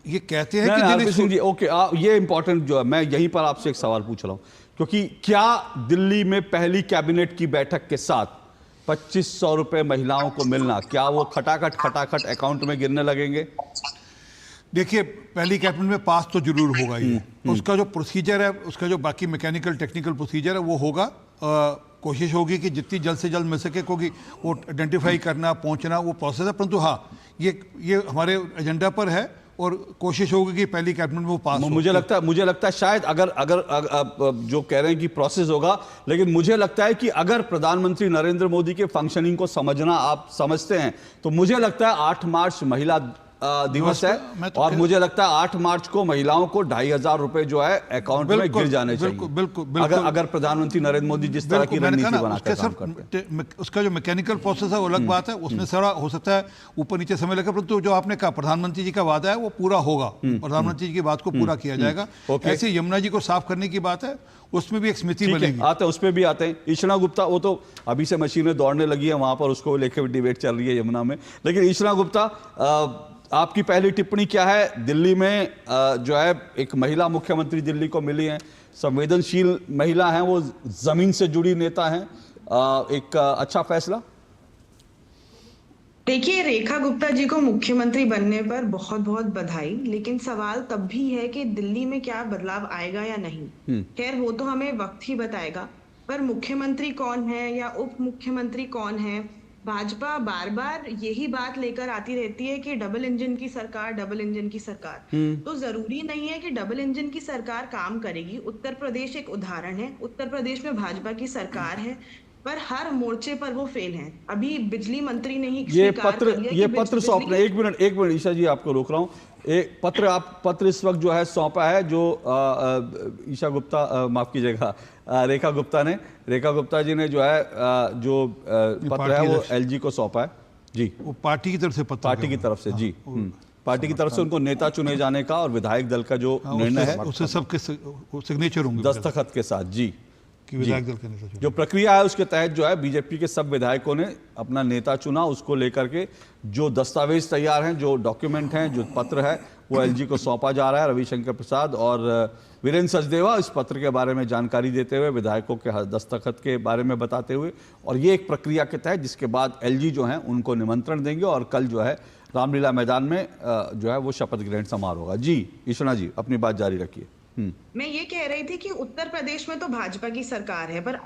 Speaker 2: ये कहते हैं कि
Speaker 1: हरप्रीत सिंह जी, ओके, ये इंपॉर्टेंट जो है, मैं यहीं पर आपसे एक सवाल पूछ रहा हूँ, क्योंकि क्या दिल्ली में पहली कैबिनेट की बैठक के साथ 2500 रुपये महिलाओं को मिलना, क्या वो खटाखट अकाउंट में गिरने लगेंगे?
Speaker 2: देखिए, पहली कैबिनेट में पास तो जरूर होगा ही। उसका जो प्रोसीजर है, उसका जो बाकी मैकेनिकल टेक्निकल प्रोसीजर है वो होगा। कोशिश होगी कि जितनी जल्द से जल्द मिल सके, क्योंकि वो आइडेंटिफाई करना, पहुंचना वो प्रोसेस है। परंतु हाँ, ये हमारे एजेंडा पर है और कोशिश होगी कि पहली कैबिनेट में वो पास हो।
Speaker 1: मुझे लगता है शायद अगर जो कह रहे हैं कि प्रोसेस होगा, लेकिन मुझे लगता है कि अगर प्रधानमंत्री नरेंद्र मोदी के फंक्शनिंग को समझना आप समझते हैं, तो मुझे लगता है 8 मार्च महिला दिवस है और मुझे लगता है 8 मार्च को महिलाओं को 2,500 रुपए जो है अकाउंट में गिर जाने चाहिए। बिल्कुल। अगर प्रधानमंत्री नरेंद्र मोदी जिस तरह की रणनीति बनाकर काम करते हैं।
Speaker 2: उसका जो मैकेनिकल प्रोसेस है वो अलग बात है, उसमें सारा हो सकता है ऊपर नीचे समय लगेगा, परंतु जो आपने कहा प्रधानमंत्री जी का वादा है वो पूरा होगा। प्रधानमंत्री जी की बात को पूरा किया जाएगा। ऐसे यमुना जी को साफ करने की बात है, उसमें भी एक समिति बनेगी।
Speaker 1: आते हैं, उस पर भी आते हैं। ईशना गुप्ता, वो तो अभी से मशीनें दौड़ने लगी है वहां पर, उसको लेकर डिबेट चल रही है यमुना में। लेकिन ईशना गुप्ता, आपकी पहली टिप्पणी क्या है? दिल्ली में जो है एक महिला मुख्यमंत्री दिल्ली को मिली है, संवेदनशील महिला हैं, वो जमीन से जुड़ी नेता हैं, एक अच्छा फैसला?
Speaker 10: देखिए, रेखा गुप्ता जी को मुख्यमंत्री बनने पर बहुत बहुत बधाई, लेकिन सवाल तब भी है कि दिल्ली में क्या बदलाव आएगा या नहीं। खैर, वो तो हमें वक्त ही बताएगा। पर मुख्यमंत्री कौन है या उप मुख्यमंत्री कौन है, भाजपा बार बार यही बात लेकर आती रहती है कि डबल इंजन की सरकार, डबल इंजन की सरकार। तो जरूरी नहीं है कि डबल इंजन की सरकार काम करेगी। उत्तर प्रदेश एक उदाहरण है। उत्तर प्रदेश में भाजपा की सरकार है, पर हर मोर्चे पर वो फेल हैं। अभी बिजली मंत्री ने ही
Speaker 1: ये पत्र सौंपना, एक मिनट ईशा जी, आपको रोक रहा हूँ। एक पत्र इस वक्त जो है सौंपा है, जो ईशा गुप्ता, माफ कीजिएगा, रेखा गुप्ता जी ने जो है जो पत्र है वो एलजी को सौंपा है। जी,
Speaker 2: वो पार्टी की तरफ से पत्र,
Speaker 1: पार्टी की तरफ से। जी, पार्टी की तरफ से उनको नेता चुने जाने का और विधायक दल का जो निर्णय है,
Speaker 2: उससे सबके सिग्नेचर होंगे
Speaker 1: दस्तखत के साथ। जी,
Speaker 2: विधायक दल के नेता
Speaker 1: जो प्रक्रिया है उसके तहत जो है बीजेपी के सब विधायकों ने अपना नेता चुना। उसको लेकर के जो दस्तावेज तैयार हैं, जो डॉक्यूमेंट हैं, जो पत्र है, वो एलजी को सौंपा जा रहा है। रविशंकर प्रसाद और वीरेंद्र सचदेवा इस पत्र के बारे में जानकारी देते हुए, विधायकों के दस्तखत के बारे में बताते हुए, और ये एक प्रक्रिया के तहत जिसके बाद एलजी जो है उनको निमंत्रण देंगे और कल जो है रामलीला मैदान में जो है वो शपथ ग्रहण समारोह होगा। जी ईशना जी अपनी बात जारी रखिए।
Speaker 10: मैं ये कह रही थी कि उत्तर प्रदेश में तो भाजपा की सरकार है, पर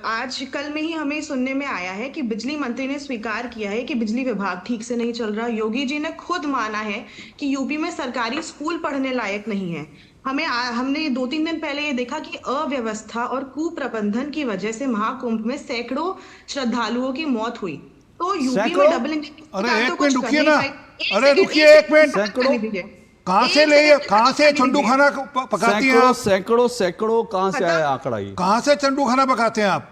Speaker 10: आज कल में ही हमें सुनने में आया है कि बिजली मंत्री ने स्वीकार किया है कि बिजली विभाग ठीक से नहीं चल रहा। योगी जी ने खुद माना है कि यूपी में सरकारी स्कूल पढ़ने लायक नहीं है। हमने 2-3 दिन पहले ये देखा कि अव्यवस्था और कुप्रबंधन की वजह से महाकुंभ में सैकड़ों श्रद्धालुओं की मौत हुई। तो यूपी में डबल इंजन।
Speaker 2: अरे एक मिनट रुकिए ना, अरे रुकिए एक मिनट, कहाँ से चंडू खाना पकाती हैं आप?
Speaker 1: सैकड़ों कहाँ से आया आंकड़ा ये?
Speaker 2: कहाँ से चंडू खाना पकाते हैं आप?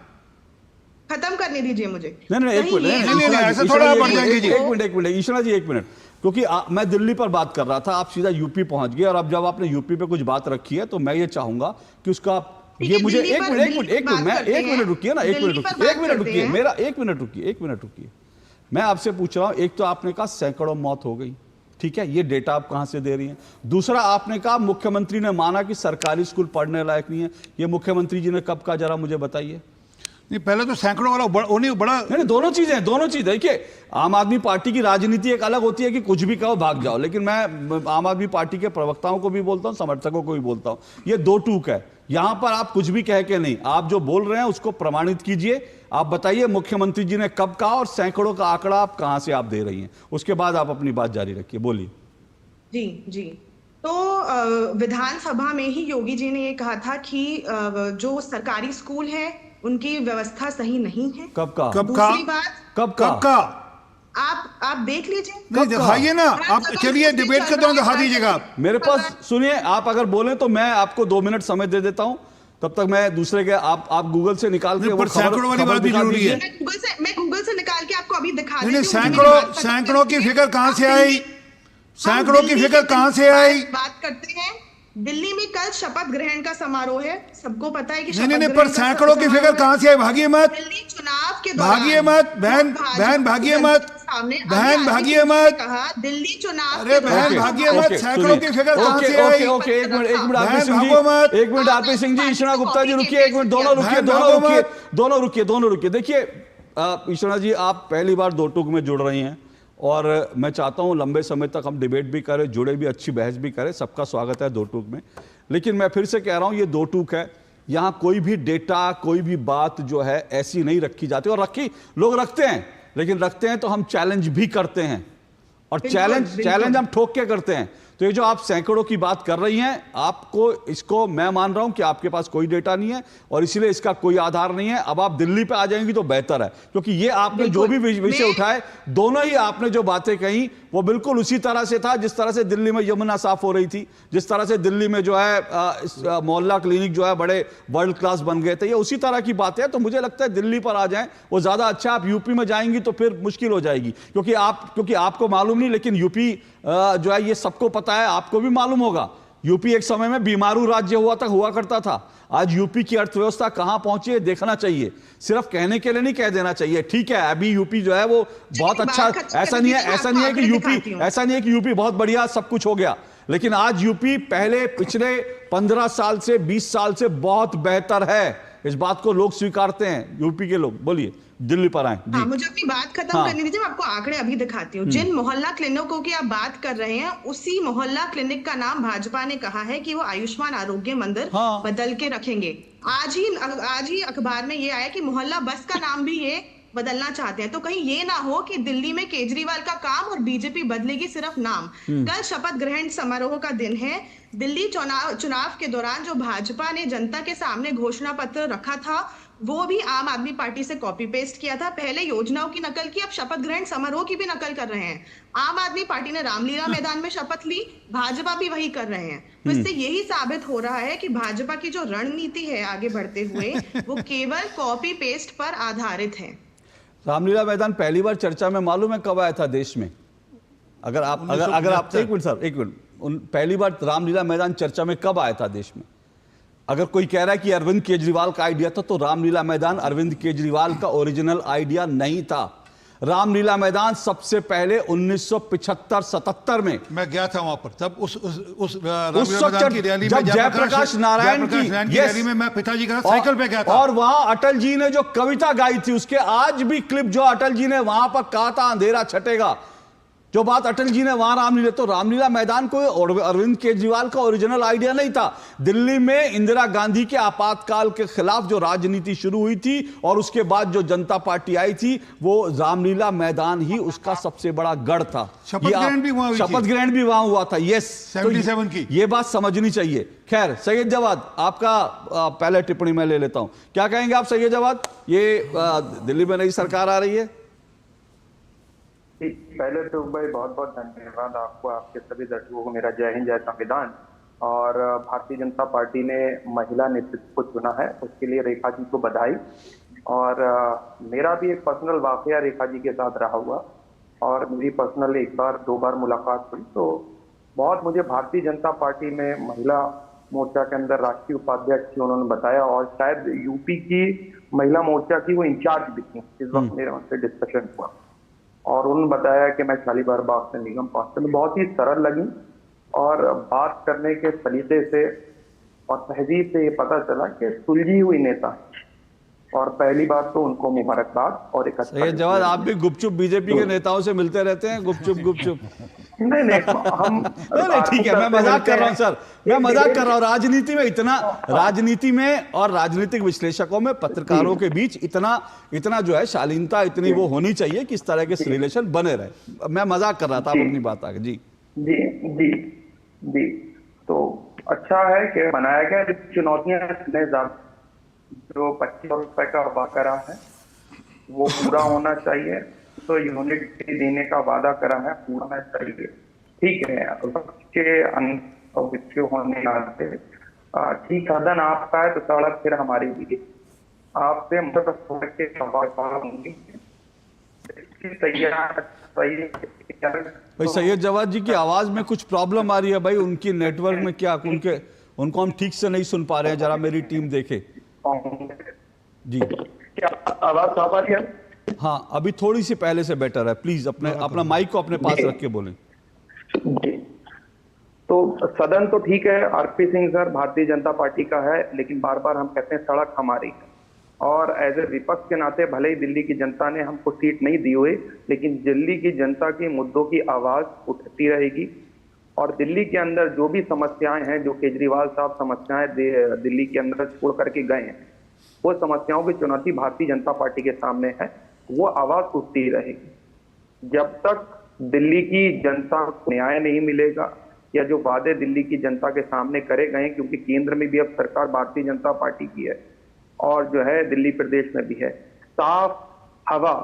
Speaker 10: खत्म करने दीजिए मुझे।
Speaker 1: नहीं एक मिनट,
Speaker 2: ऐसे थोड़ा बढ़ जाएंगे जी।
Speaker 1: एक मिनट ईशना जी, एक मिनट, क्योंकि मैं दिल्ली पर बात कर रहा था, आप सीधा यूपी पहुंच गए, और अब जब आपने यूपी पे कुछ बात रखी है तो मैं ये चाहूंगा कि उसका ये मुझे एक मिनट रुकिए ना, एक मिनट रुकिए। मैं आपसे पूछ रहा हूं, एक तो आपने कहा सैकड़ों मौत हो गई, ठीक है, ये डेटा आप कहां से दे रही हैं? दूसरा आपने कहा मुख्यमंत्री ने माना कि सरकारी स्कूल पढ़ने लायक नहीं है। ये मुख्यमंत्री जी ने कब कहा, जरा मुझे बताइए।
Speaker 2: नहीं, पहले तो सैकड़ों वाला बड़ा
Speaker 1: नहीं, दोनों चीजें देखिए, आम आदमी पार्टी की राजनीति एक अलग होती है कि कुछ भी कहो भाग जाओ, लेकिन मैं आम आदमी पार्टी के प्रवक्ताओं को भी बोलता हूं, समर्थकों को भी बोलता हूं, ये दो टूक है। यहां पर आप कुछ भी कह के नहीं, आप जो बोल रहे हैं उसको प्रमाणित कीजिए। आप बताइए मुख्यमंत्री जी ने कब कहा और सैकड़ों का आंकड़ा आप कहां से आप दे रही हैं, उसके बाद आप अपनी बात जारी रखिए, बोलिए।
Speaker 10: जी तो विधानसभा में ही योगी जी ने ये कहा था कि जो सरकारी स्कूल है उनकी व्यवस्था सही नहीं है।
Speaker 1: कब कहा?
Speaker 10: दूसरी बात
Speaker 1: कब कहा?
Speaker 10: आप देख लीजिए।
Speaker 2: नहीं दिखाइए ना, आप चलिए डिबेट के दौरान दिखा दीजिएगा।
Speaker 1: मेरे पास सुनिए, आप अगर बोले तो मैं आपको 2 मिनट समय दे देता हूं, तब तक मैं दूसरे के आप गूगल से निकाल के
Speaker 2: सैकड़ों वाली बात भी जरूरी है।
Speaker 10: मैं गूगल से निकाल के आपको अभी दिखा
Speaker 2: देती हूं। सैकड़ों की फिगर कहां से आई? सैकड़ों की फिगर कहां से आई?
Speaker 10: बात करते हैं। दिल्ली में कल शपथ ग्रहण का समारोह है, सबको पता है कि
Speaker 2: नहीं, पर सैकड़ों की फिगर कहां से आई? भागिए मत,
Speaker 10: दिल्ली चुनाव के दौरान
Speaker 2: भागिए मत बहन, भागिए मत बहन, भागिए मत।
Speaker 10: कहा दिल्ली चुनाव,
Speaker 2: अरे बहन भागिए मत, सैकड़ों की फिगर कहां से आई?
Speaker 1: एक मिनट आरपी सिंह जी, ईशना गुप्ता जी रुकिए एक मिनट, दोनों रुकिए। देखिए ईशना जी, आप पहली बार दो टूक में जुड़ रही हैं और मैं चाहता हूं लंबे समय तक हम डिबेट भी करें, जुड़े भी, अच्छी बहस भी करें, सबका स्वागत है दो टूक में। लेकिन मैं फिर से कह रहा हूं, ये दो टूक है, यहां कोई भी डेटा, कोई भी बात जो है ऐसी नहीं रखी जाती, और लोग रखते हैं, लेकिन रखते हैं तो हम चैलेंज भी करते हैं, और चैलेंज हम ठोक के करते हैं। तो ये जो आप सैकड़ों की बात कर रही हैं, आपको इसको मैं मान रहा हूं कि आपके पास कोई डेटा नहीं है और इसीलिए इसका कोई आधार नहीं है। अब आप दिल्ली पे आ जाएंगी तो बेहतर है, क्योंकि ये आपने जो भी विषय उठाए, दोनों ही आपने जो बातें कही वो बिल्कुल उसी तरह से था जिस तरह से दिल्ली में यमुना साफ हो रही थी, जिस तरह से दिल्ली में जो है मोहल्ला क्लिनिक जो है बड़े वर्ल्ड क्लास बन गए थे, ये उसी तरह की बातें हैं। तो मुझे लगता है दिल्ली पर आ जाएं वो ज्यादा अच्छा। आप यूपी में जाएंगी तो फिर मुश्किल हो जाएगी, क्योंकि आपको मालूम नहीं, लेकिन यूपी जो है ये सबको पता है, आपको भी मालूम होगा, यूपी एक समय में बीमारू राज्य हुआ करता था। आज यूपी की अर्थव्यवस्था कहां पहुंची है देखना चाहिए, सिर्फ कहने के लिए नहीं कह देना चाहिए। ठीक है, अभी यूपी जो है वो बहुत अच्छा, ऐसा नहीं है कि यूपी बहुत बढ़िया सब कुछ हो गया, लेकिन आज यूपी पिछले 15 साल से 20 साल से बहुत बेहतर है। इस बात को लोग स्वीकारते हैं, यूपी के लोग। बोलिए, दिल्ली पर आए।
Speaker 10: हाँ, मुझे अपनी बात खत्म करनी दीजिए, मैं आपको आंकड़े अभी दिखाती हूँ। जिन मोहल्ला क्लिनिकों की आप बात कर रहे हैं, उसी मोहल्ला क्लिनिक का नाम भाजपा ने कहा है कि वो आयुष्मान आरोग्य मंदिर बदल के रखेंगे। आज ही अखबार में ये आया कि मोहल्ला बस का नाम भी ये बदलना चाहते हैं। तो कहीं ये ना हो कि दिल्ली में केजरीवाल का काम और बीजेपी बदलेगी सिर्फ नाम। कल शपथ ग्रहण समारोह का दिन है। दिल्ली चुनाव के दौरान जो भाजपा ने जनता के सामने घोषणा पत्र रखा था, वो भी आम आदमी पार्टी से कॉपी पेस्ट किया था। पहले योजनाओं की नकल की, अब शपथ ग्रहण समारोह की भी नकल कर रहे हैं। आम आदमी पार्टी ने रामलीला मैदान में शपथ ली, भाजपा भी वही कर रहे हैं। तो इससे यही साबित हो रहा है कि भाजपा की जो रणनीति है आगे बढ़ते हुए, वो केवल कॉपी पेस्ट पर आधारित है।
Speaker 1: रामलीला मैदान पहली बार चर्चा में मालूम है कब आया था देश में? अगर आप एक मिनट, पहली बार रामलीला मैदान चर्चा में कब आया था देश में? अगर कोई कह रहा है कि अरविंद केजरीवाल का आइडिया था, तो रामलीला मैदान अरविंद केजरीवाल का ओरिजिनल आइडिया नहीं था। रामलीला मैदान सबसे पहले 1975-77 में
Speaker 2: मैं गया था वहां पर, तब उस
Speaker 1: मैदान की रैली में जयप्रकाश नारायण की
Speaker 2: रैली में मैं पिताजी के साथ साइकिल पे गया था,
Speaker 1: और वहां अटल जी ने जो कविता गाई थी, उसके आज भी क्लिप जो अटल जी ने वहां पर कहा था, अंधेरा छटेगा, जो बात अटल जी ने वहां रामलीला, तो रामलीला मैदान को अरविंद केजरीवाल का ओरिजिनल आइडिया नहीं था। दिल्ली में इंदिरा गांधी के आपातकाल के खिलाफ जो राजनीति शुरू हुई थी और उसके बाद जो जनता पार्टी आई थी, वो रामलीला मैदान ही उसका सबसे बड़ा गढ़ था।
Speaker 2: शपथ ग्रहण भी वहां हुई थी।
Speaker 1: शपथ ग्रहण भी वहां हुआ था, यस
Speaker 2: 77 की।
Speaker 1: ये बात समझनी चाहिए। खैर, सैयद जवाद, आपका पहले टिप्पणी मैं ले लेता हूं, क्या कहेंगे आप सैयद जवाद? ये दिल्ली में नई सरकार आ रही है।
Speaker 11: पहले तो भाई बहुत बहुत धन्यवाद आपको, आपके सभी दर्शकों को मेरा जय हिंद जय संविधान। और भारतीय जनता पार्टी ने महिला नेतृत्व को चुना है, उसके लिए रेखा जी को बधाई। और मेरा भी एक पर्सनल वाकया रेखा जी के साथ रहा हुआ, और मेरी पर्सनल एक बार दो बार मुलाकात हुई, तो बहुत मुझे भारतीय जनता पार्टी में महिला मोर्चा के अंदर राष्ट्रीय उपाध्यक्ष थी, उन्होंने बताया, और शायद यूपी की महिला मोर्चा की वो इंचार्ज भी थी इस वक्त मेरे उनसे डिस्कशन हुआ, और उन्होंने बताया कि मैं शालीमार बाग से निगम पास में बहुत ही सरल लगी, और बात करने के सलीके से और तहजीब से ये पता चला कि सुलझी हुई नेता है। और पहली बात तो उनको मुबारकबाद। और एक
Speaker 1: अच्छा जवाब, आप भी गुपचुप बीजेपी के नेताओं से मिलते रहते हैं, गुपचुप
Speaker 11: नहीं हम
Speaker 1: नहीं ठीक है, मैं मजाक कर रहा हूं सर, मैं मजाक कर रहा हूं। राजनीति में इतना, राजनीति में और राजनीतिक विश्लेषकों में, पत्रकारों के बीच इतना जो है शालीनता, इतनी वो होनी चाहिए कि इस तरह के रिलेशन बने रहे। मैं मजाक कर रहा था, आप अपनी बात आगे। जी
Speaker 11: जी जी जी, तो अच्छा है कि बनाया गया। चुनौतियां जो 25 रुपए का वादा है वो पूरा होना चाहिए, तो यूनिट देने का वादा करा है, पूरा होना चाहिए। ठीक है, के होने नाते ठीक सदन आपका है तो सड़क फिर हमारी भी आपसे सड़क के होंगी।
Speaker 1: भाई सैयद जवाद जी की आवाज में कुछ प्रॉब्लम आ रही है भाई, उनकी नेटवर्क में क्या, उनको हम ठीक से नहीं सुन पा रहे हैं, जरा मेरी टीम देखे। जी
Speaker 11: क्या आवाज साफ आ रही है?
Speaker 1: हाँ, अभी थोड़ी सी पहले से बेटर है। प्लीज अपना माइक को अपने पास रख के बोलें।
Speaker 11: तो सदन तो ठीक है, RP Singh sir Bharatiya Janata party का है, लेकिन बार बार हम कहते हैं सड़क हमारी है, और एज ए विपक्ष के नाते भले ही दिल्ली की जनता ने हमको सीट नहीं दी हुई, लेकिन दिल्ली की जनता के मुद्दों की आवाज उठती रहेगी। और दिल्ली के अंदर जो भी समस्याएं हैं, जो केजरीवाल साहब समस्याएं दिल्ली के अंदर छोड़ करके गए हैं, वो समस्याओं की चुनौती भारतीय जनता पार्टी के सामने है, वो आवाज उठती रहेगी। जब तक दिल्ली की जनता को न्याय नहीं मिलेगा, या जो वादे दिल्ली की जनता के सामने करे गए, क्योंकि केंद्र में भी अब सरकार भारतीय जनता पार्टी की है और जो है दिल्ली प्रदेश में भी है, साफ हवा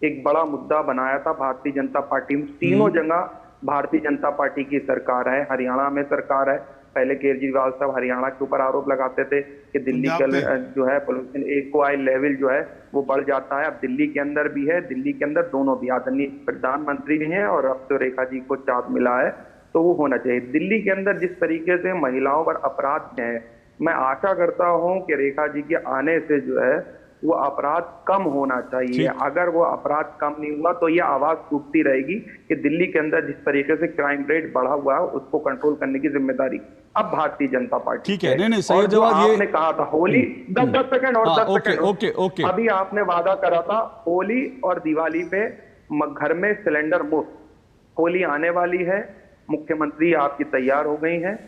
Speaker 11: एक बड़ा मुद्दा बनाया था भारतीय जनता पार्टी में। तीनों जगह भारतीय जनता पार्टी की सरकार है, हरियाणा में सरकार है। पहले केजरीवाल साहब हरियाणा के ऊपर आरोप लगाते थे कि दिल्ली का जो है पोल्यूशन एक्वाई लेवल जो है वो बढ़ जाता है, अब दिल्ली के अंदर भी है। दिल्ली के अंदर दोनों भी, आदरणीय प्रधानमंत्री भी हैं और अब तो रेखा जी को चांस मिला है, तो वो होना चाहिए। दिल्ली के अंदर जिस तरीके से महिलाओं पर अपराध हैं, मैं आशा करता हूं कि रेखा जी के आने से जो है वो अपराध कम होना चाहिए। अगर वो अपराध कम नहीं हुआ तो ये आवाज टूटती रहेगी कि दिल्ली के अंदर जिस तरीके से क्राइम रेट बढ़ा हुआ है, उसको कंट्रोल करने की जिम्मेदारी अब भारतीय जनता पार्टी।
Speaker 1: ठीक है, नहीं सही जवाब।
Speaker 11: आपने कहा था होली 10 सेकंड और 10 सेकंड,
Speaker 1: ओके।
Speaker 11: अभी आपने वादा करा था होली और दिवाली पे घर में सिलेंडर मुफ्त। होली आने वाली है, मुख्यमंत्री आपकी तैयार हो गई हैं,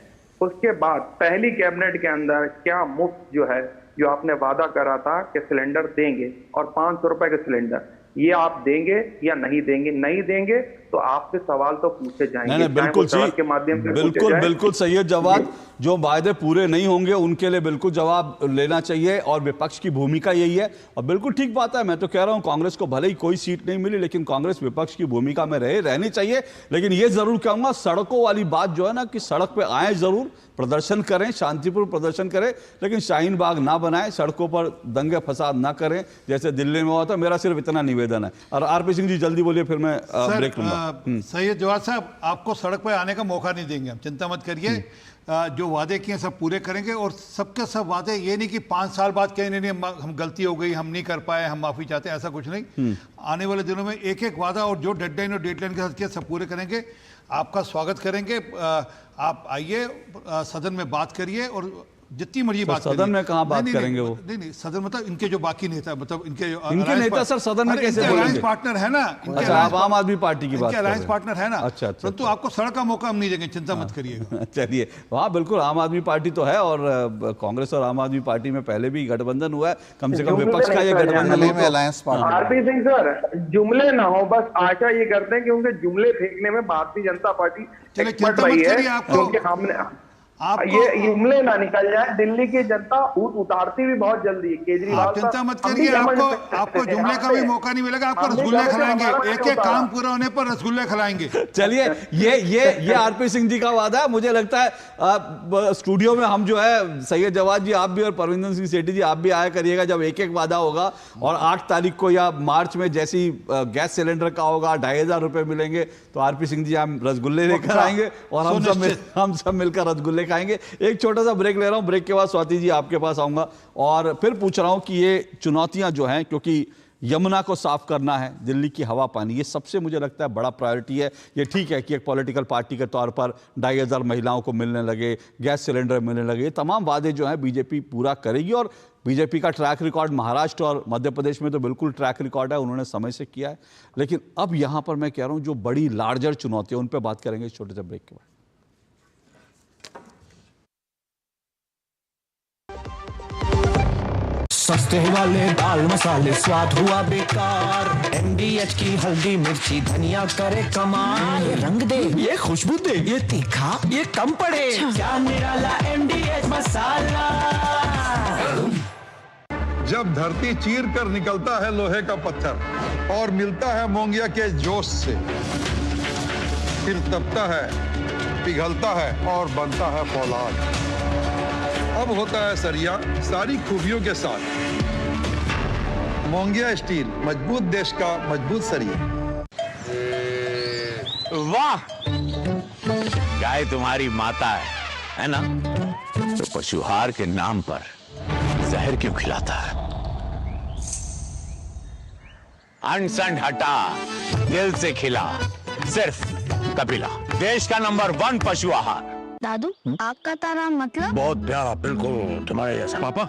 Speaker 11: उसके बाद पहली कैबिनेट के अंदर क्या मुफ्त जो है, जो आपने वादा करा था कि सिलेंडर देंगे, और 500 रुपए के सिलेंडर, ये आप देंगे या नहीं देंगे? नहीं देंगे तो आपसे सवाल तो पूछे जाएंगे।
Speaker 1: नहीं, बिल्कुल सही,
Speaker 11: के माध्यम से
Speaker 1: बिल्कुल सैयद जवाद, जो वायदे पूरे नहीं होंगे उनके लिए बिल्कुल जवाब लेना चाहिए, और विपक्ष की भूमिका यही है। और बिल्कुल ठीक बात है, मैं तो कह रहा हूं कांग्रेस को भले ही कोई सीट नहीं मिली, लेकिन कांग्रेस विपक्ष की भूमिका में रहनी चाहिए। लेकिन ये जरूर कहूंगा, सड़कों वाली बात जो है ना, कि सड़क पे आए, जरूर प्रदर्शन करें, शांतिपूर्ण प्रदर्शन करें, लेकिन शाहीन बाग ना बनाएं, सड़कों पर दंगे फसाद ना करें जैसे दिल्ली में हुआ था। मेरा सिर्फ इतना निवेदन है। और आरपी सिंह जी जल्दी बोलिए, फिर मैं ब्रेक लूंगा।
Speaker 2: सैयद जवाद साहब, आपको सड़क पर आने का मौका नहीं देंगे हम, चिंता मत करिए। जो वादे किए सब पूरे करेंगे, और सबके सब वादे, ये नहीं कि 5 साल बाद कहें नहीं हम गलती हो गई, हम नहीं कर पाए, हम माफी चाहते हैं, ऐसा कुछ नहीं। आने वाले दिनों में एक एक वादा और जो डेडलाइन और डेडलाइन के साथ किया सब पूरे करेंगे। आपका स्वागत करेंगे, आप आइए, सदन में बात करिए, और जितनी मर्जी बात
Speaker 1: सदन में कहाँ बात करेंगे वो?
Speaker 2: नहीं, सदन मतलब इनके जो बाकी नेता, मतलब इनके जो
Speaker 1: इनके नेता सर सदन में कैसे बोलेंगे?
Speaker 2: अलायंस पार्टनर है ना।
Speaker 1: अच्छा, आप आम आदमी पार्टी की बात कर रहे हैं।
Speaker 2: अलायंस पार्टनर है ना।
Speaker 1: अच्छा,
Speaker 2: परंतु आपको सड़क का मौका हम नहीं देंगे, चिंता मत करिएगा।
Speaker 1: चलिए, हाँ बिल्कुल, आम आदमी पार्टी तो है और कांग्रेस और आम आदमी पार्टी में पहले भी गठबंधन हुआ है, कम से कम विपक्ष का ये गठबंधन
Speaker 9: में alliance partner.
Speaker 11: RP Singh sir, जुमले ना हो, बस आशा ये करते हैं कि उनके जुमले फेंकने में भारतीय जनता पार्टी एक्सपर्ट रही है, क्योंकि हमने ये जुमले ना निकल जाए। दिल्ली की जनता उतारती भी बहुत जल्दी है। केजरीवाल
Speaker 2: चिंता मत करिए, आपको जुमले का भी मौका नहीं मिलेगा, आपको रसगुल्ले खिलाएंगे, एक एक काम पूरा होने पर रसगुल्ले खिलाएंगे।
Speaker 1: चलिए, ये आरपी सिंह जी का वादा है। मुझे लगता है स्टूडियो में हम जो है सैयद जवाद जी, आप भी, और परविंदर सिंह सेठी जी आप भी आया करिएगा जब एक एक वादा होगा। और 8 तारीख को या मार्च में जैसी गैस सिलेंडर का होगा 2500 रुपए मिलेंगे, तो आरपी सिंह जी हम रसगुल्ले लेकर आएंगे और हम सब मिलकर रसगुल्ले खाएंगे। एक छोटा सा ब्रेक ले रहा हूं, ब्रेक के बाद स्वाति जी आपके पास आऊंगा और फिर पूछ रहा हूं कि ये चुनौतियां जो हैं, क्योंकि यमुना को साफ करना है, दिल्ली की हवा पानी, ये सबसे मुझे लगता है बड़ा प्रायोरिटी है। ये ठीक है कि एक पॉलिटिकल पार्टी के तौर पर 2500 महिलाओं को मिलने लगे, गैस सिलेंडर मिलने लगे, ये तमाम वादे जो हैं बीजेपी पूरा करेगी। और बीजेपी का ट्रैक रिकॉर्ड महाराष्ट्र और मध्य प्रदेश में तो बिल्कुल ट्रैक रिकॉर्ड है, उन्होंने समय से किया है। लेकिन अब यहां पर मैं कह रहा हूं जो बड़ी लार्जर चुनौतियां, उन पर बात करेंगे इस छोटे से ब्रेक के बाद।
Speaker 12: सस्ते वाले दाल मसाले स्वाद हुआ बेकार, MDH की हल्दी मिर्ची धनिया करे कमाल, ये रंग दे, ये खुशबू दे, ये तीखा, ये कम पड़े, क्या निराला MDH मसाला।
Speaker 13: जब धरती चीर कर निकलता है लोहे का पत्थर और मिलता है मोंगिया के जोश से, फिर तपता है, पिघलता है और बनता है फौलाद। अब होता है सरिया सारी खूबियों के साथ। मोंगिया स्टील, मजबूत देश का मजबूत सरिया।
Speaker 14: वाह, गाय तुम्हारी माता है ना? तो पशुहार के नाम पर जहर क्यों खिलाता है? अनसन हटा, दिल से खिला, सिर्फ कपिला, देश का नंबर 1 पशु आहार।
Speaker 15: दादू, आपका तारा मतलब?
Speaker 14: बहुत प्यारा, बिल्कुल तुम्हारे जैसा।
Speaker 16: पापा,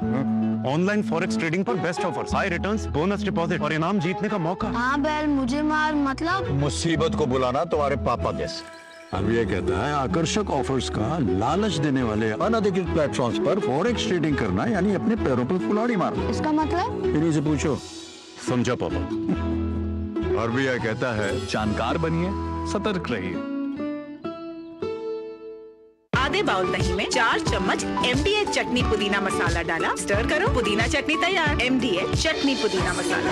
Speaker 16: ऑनलाइन फॉरेक्स ट्रेडिंग पर best offers, high returns, bonus deposit और इनाम जीतने का मौका।
Speaker 15: हाँ बैल, मुझे मार मतलब?
Speaker 14: मुसीबत को बुलाना तुम्हारे पापा जैसे।
Speaker 16: अब ये कहता है आकर्षक ऑफर्स का लालच देने वाले अनधिकृत प्लेटफॉर्म्स पर फॉरेक्स ट्रेडिंग करना यानी अपने पैरों पर कुल्हाड़ी मारना।
Speaker 15: इसका मतलब?
Speaker 16: इन्हीं से पूछो। समझा पापा? RBI कहता है जानकार बनिए, सतर्क रहिए।
Speaker 17: आधे बाउल दही में 4 चम्मच MDH चटनी पुदीना मसाला डाला, स्टर करो, पुदीना चटनी तैयार। MDH चटनी पुदीना मसाला।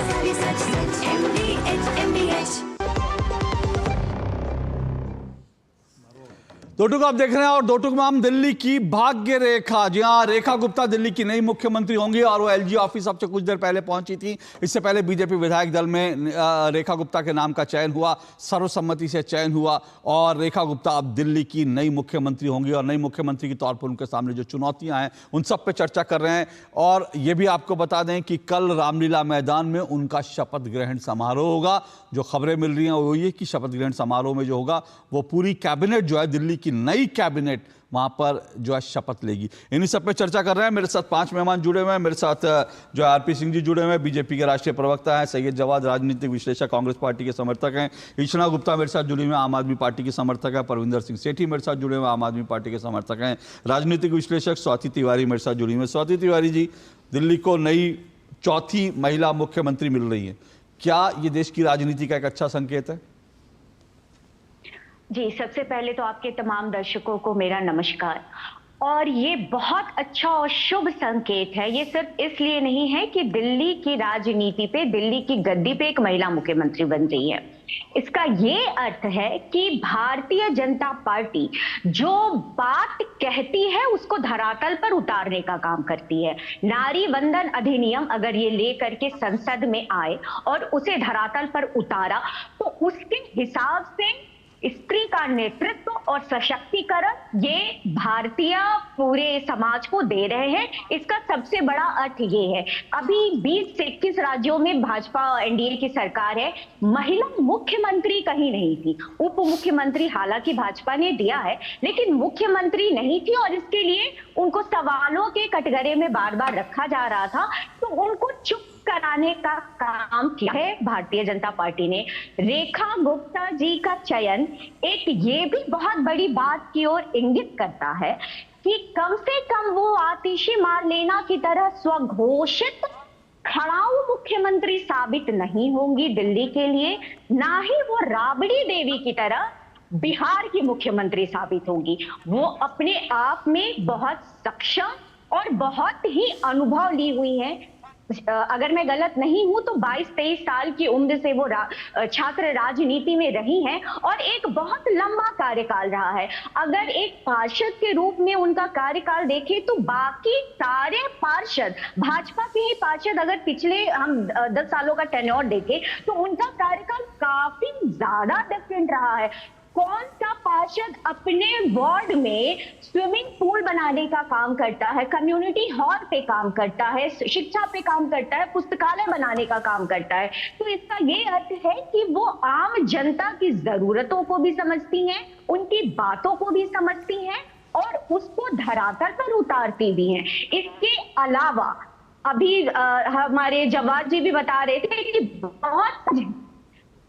Speaker 1: दो टुक आप देख रहे हैं और दो टुक में हम दिल्ली की भाग्य रेखा, जी हाँ, रेखा गुप्ता दिल्ली की नई मुख्यमंत्री होंगी और वो LG ऑफिस अब से कुछ देर पहले पहुंची थी। इससे पहले बीजेपी विधायक दल में रेखा गुप्ता के नाम का चयन हुआ, सर्वसम्मति से चयन हुआ और रेखा गुप्ता अब दिल्ली की नई मुख्यमंत्री होंगी और नई मुख्यमंत्री के तौर पर उनके सामने जो चुनौतियां हैं उन सब पे चर्चा कर रहे हैं। और ये भी आपको बता दें कि कल रामलीला मैदान में उनका शपथ ग्रहण समारोह होगा। जो खबरें मिल रही हैं वो ये कि शपथ ग्रहण समारोह में जो होगा वो पूरी कैबिनेट जो है, दिल्ली की नई कैबिनेट वहां पर जो है शपथ लेगी। इन्हीं सब पे चर्चा कर रहे हैं। मेरे साथ 5 मेहमान जुड़े हुए हैं। मेरे साथ जो आरपी सिंह जी जुड़े हुए हैं, बीजेपी के राष्ट्रीय प्रवक्ता हैं। सैयद जवाद राजनीतिक विश्लेषक, कांग्रेस पार्टी के समर्थक हैं। ईशना गुप्ता मेरे साथ जुड़ी हुई हैं, आम आदमी पार्टी के समर्थक हैं। परविंदर सिंह सेठी मेरे साथ जुड़े हुए हैं, आम आदमी पार्टी के समर्थक हैं। राजनीतिक विश्लेषक स्वाति तिवारी मेरे साथ जुड़ी हुई हैं। स्वाति तिवारी जी, दिल्ली को नई 4थी महिला मुख्यमंत्री मिल रही है, क्या ये देश की राजनीति का एक अच्छा संकेत है?
Speaker 18: जी, सबसे पहले तो आपके तमाम दर्शकों को मेरा नमस्कार। और ये बहुत अच्छा और शुभ संकेत है। ये सिर्फ इसलिए नहीं है कि दिल्ली की राजनीति पे, दिल्ली की गद्दी पे एक महिला मुख्यमंत्री बन रही है। इसका ये अर्थ है कि भारतीय जनता पार्टी जो बात कहती है उसको धरातल पर उतारने का काम करती है। नारी वंदन अधिनियम अगर ये लेकर के संसद में आए और उसे धरातल पर उतारा तो उसके हिसाब से स्त्री का नेतृत्व और सशक्तिकरण ये भारतीय पूरे समाज को दे रहे हैं। इसका सबसे बड़ा अर्थ ये है, अभी 20 से 21 राज्यों में भाजपा एनडीए की सरकार है, महिला मुख्यमंत्री कहीं नहीं थी। उप मुख्यमंत्री हालांकि भाजपा ने दिया है, लेकिन मुख्यमंत्री नहीं थी और इसके लिए उनको सवालों के कटघरे में बार बार रखा जा रहा था। तो उनको चुप कराने का काम किया है भारतीय जनता पार्टी ने। रेखा गुप्ता जी का चयन एक ये भी बहुत बड़ी बात की ओर इंगित करता है कि कम से कम वो आतिशी मारलेना की तरह स्वघोषित खड़ाऊ मुख्यमंत्री साबित नहीं होंगी दिल्ली के लिए, ना ही वो राबड़ी देवी की तरह बिहार की मुख्यमंत्री साबित होंगी। वो अपने आप में बहुत सक्षम और बहुत ही अनुभव ली हुई हैं। अगर मैं गलत नहीं हूं तो 22-23 साल की उम्र से वो छात्र राजनीति में रही हैं और एक बहुत लंबा कार्यकाल रहा है। अगर एक पार्षद के रूप में उनका कार्यकाल देखें तो बाकी सारे पार्षद, भाजपा के ही पार्षद अगर पिछले हम 10 सालों का टेन्योर देखें तो उनका कार्यकाल काफी ज्यादा डिफरेंट रहा है। कौन सा पार्षद अपने वार्ड में स्विमिंग पूल बनाने का काम करता है, कम्युनिटी हॉल पे काम करता है, शिक्षा पे काम करता है, पुस्तकालय बनाने का काम करता है। तो इसका ये अर्थ है कि वो आम जनता की जरूरतों को भी समझती हैं, उनकी बातों को भी समझती हैं और उसको धरातल पर उतारती भी हैं। इसके अलावा अभी हमारे जवाब जी भी बता रहे थे कि बहुत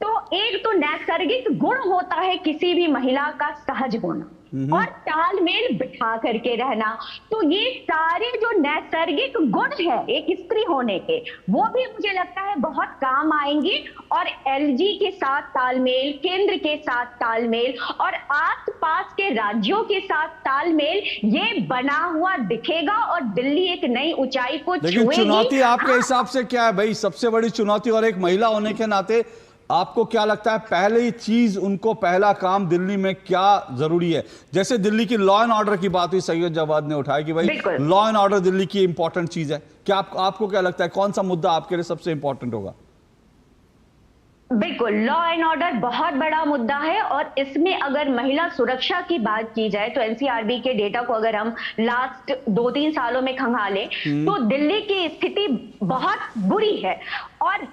Speaker 18: तो एक तो नैसर्गिक गुण होता है किसी भी महिला का सहज होना और तालमेल बिठा करके रहना। तो ये सारे जो नैसर्गिक गुण है एक स्त्री होने के, वो भी मुझे लगता है बहुत काम आएंगे। और एलजी के साथ तालमेल, केंद्र के साथ तालमेल और आसपास के राज्यों के साथ तालमेल ये बना हुआ दिखेगा और दिल्ली एक नई ऊंचाई को छुएगी।
Speaker 1: लेकिन चुनौती आपके हिसाब से क्या है भाई, सबसे बड़ी चुनौती? और एक महिला होने के नाते आपको क्या लगता है पहली चीज, उनको पहला काम दिल्ली में क्या जरूरी है? जैसे दिल्ली की लॉ एंड ऑर्डर की बात हुई, सैयद जवाद ने उठाया कि भाई लॉ एंड ऑर्डर दिल्ली की इंपॉर्टेंट चीज है। क्या आपको क्या लगता है कौन सा मुद्दा आपके लिए सबसे इंपॉर्टेंट होगा?
Speaker 18: बिल्कुल, लॉ एंड ऑर्डर बहुत बड़ा मुद्दा है और इसमें अगर महिला सुरक्षा की बात की जाए तो एनसीआरबी के डेटा को अगर हम लास्ट 2-3 सालों में खंगालें तो दिल्ली की स्थिति बहुत बुरी है। और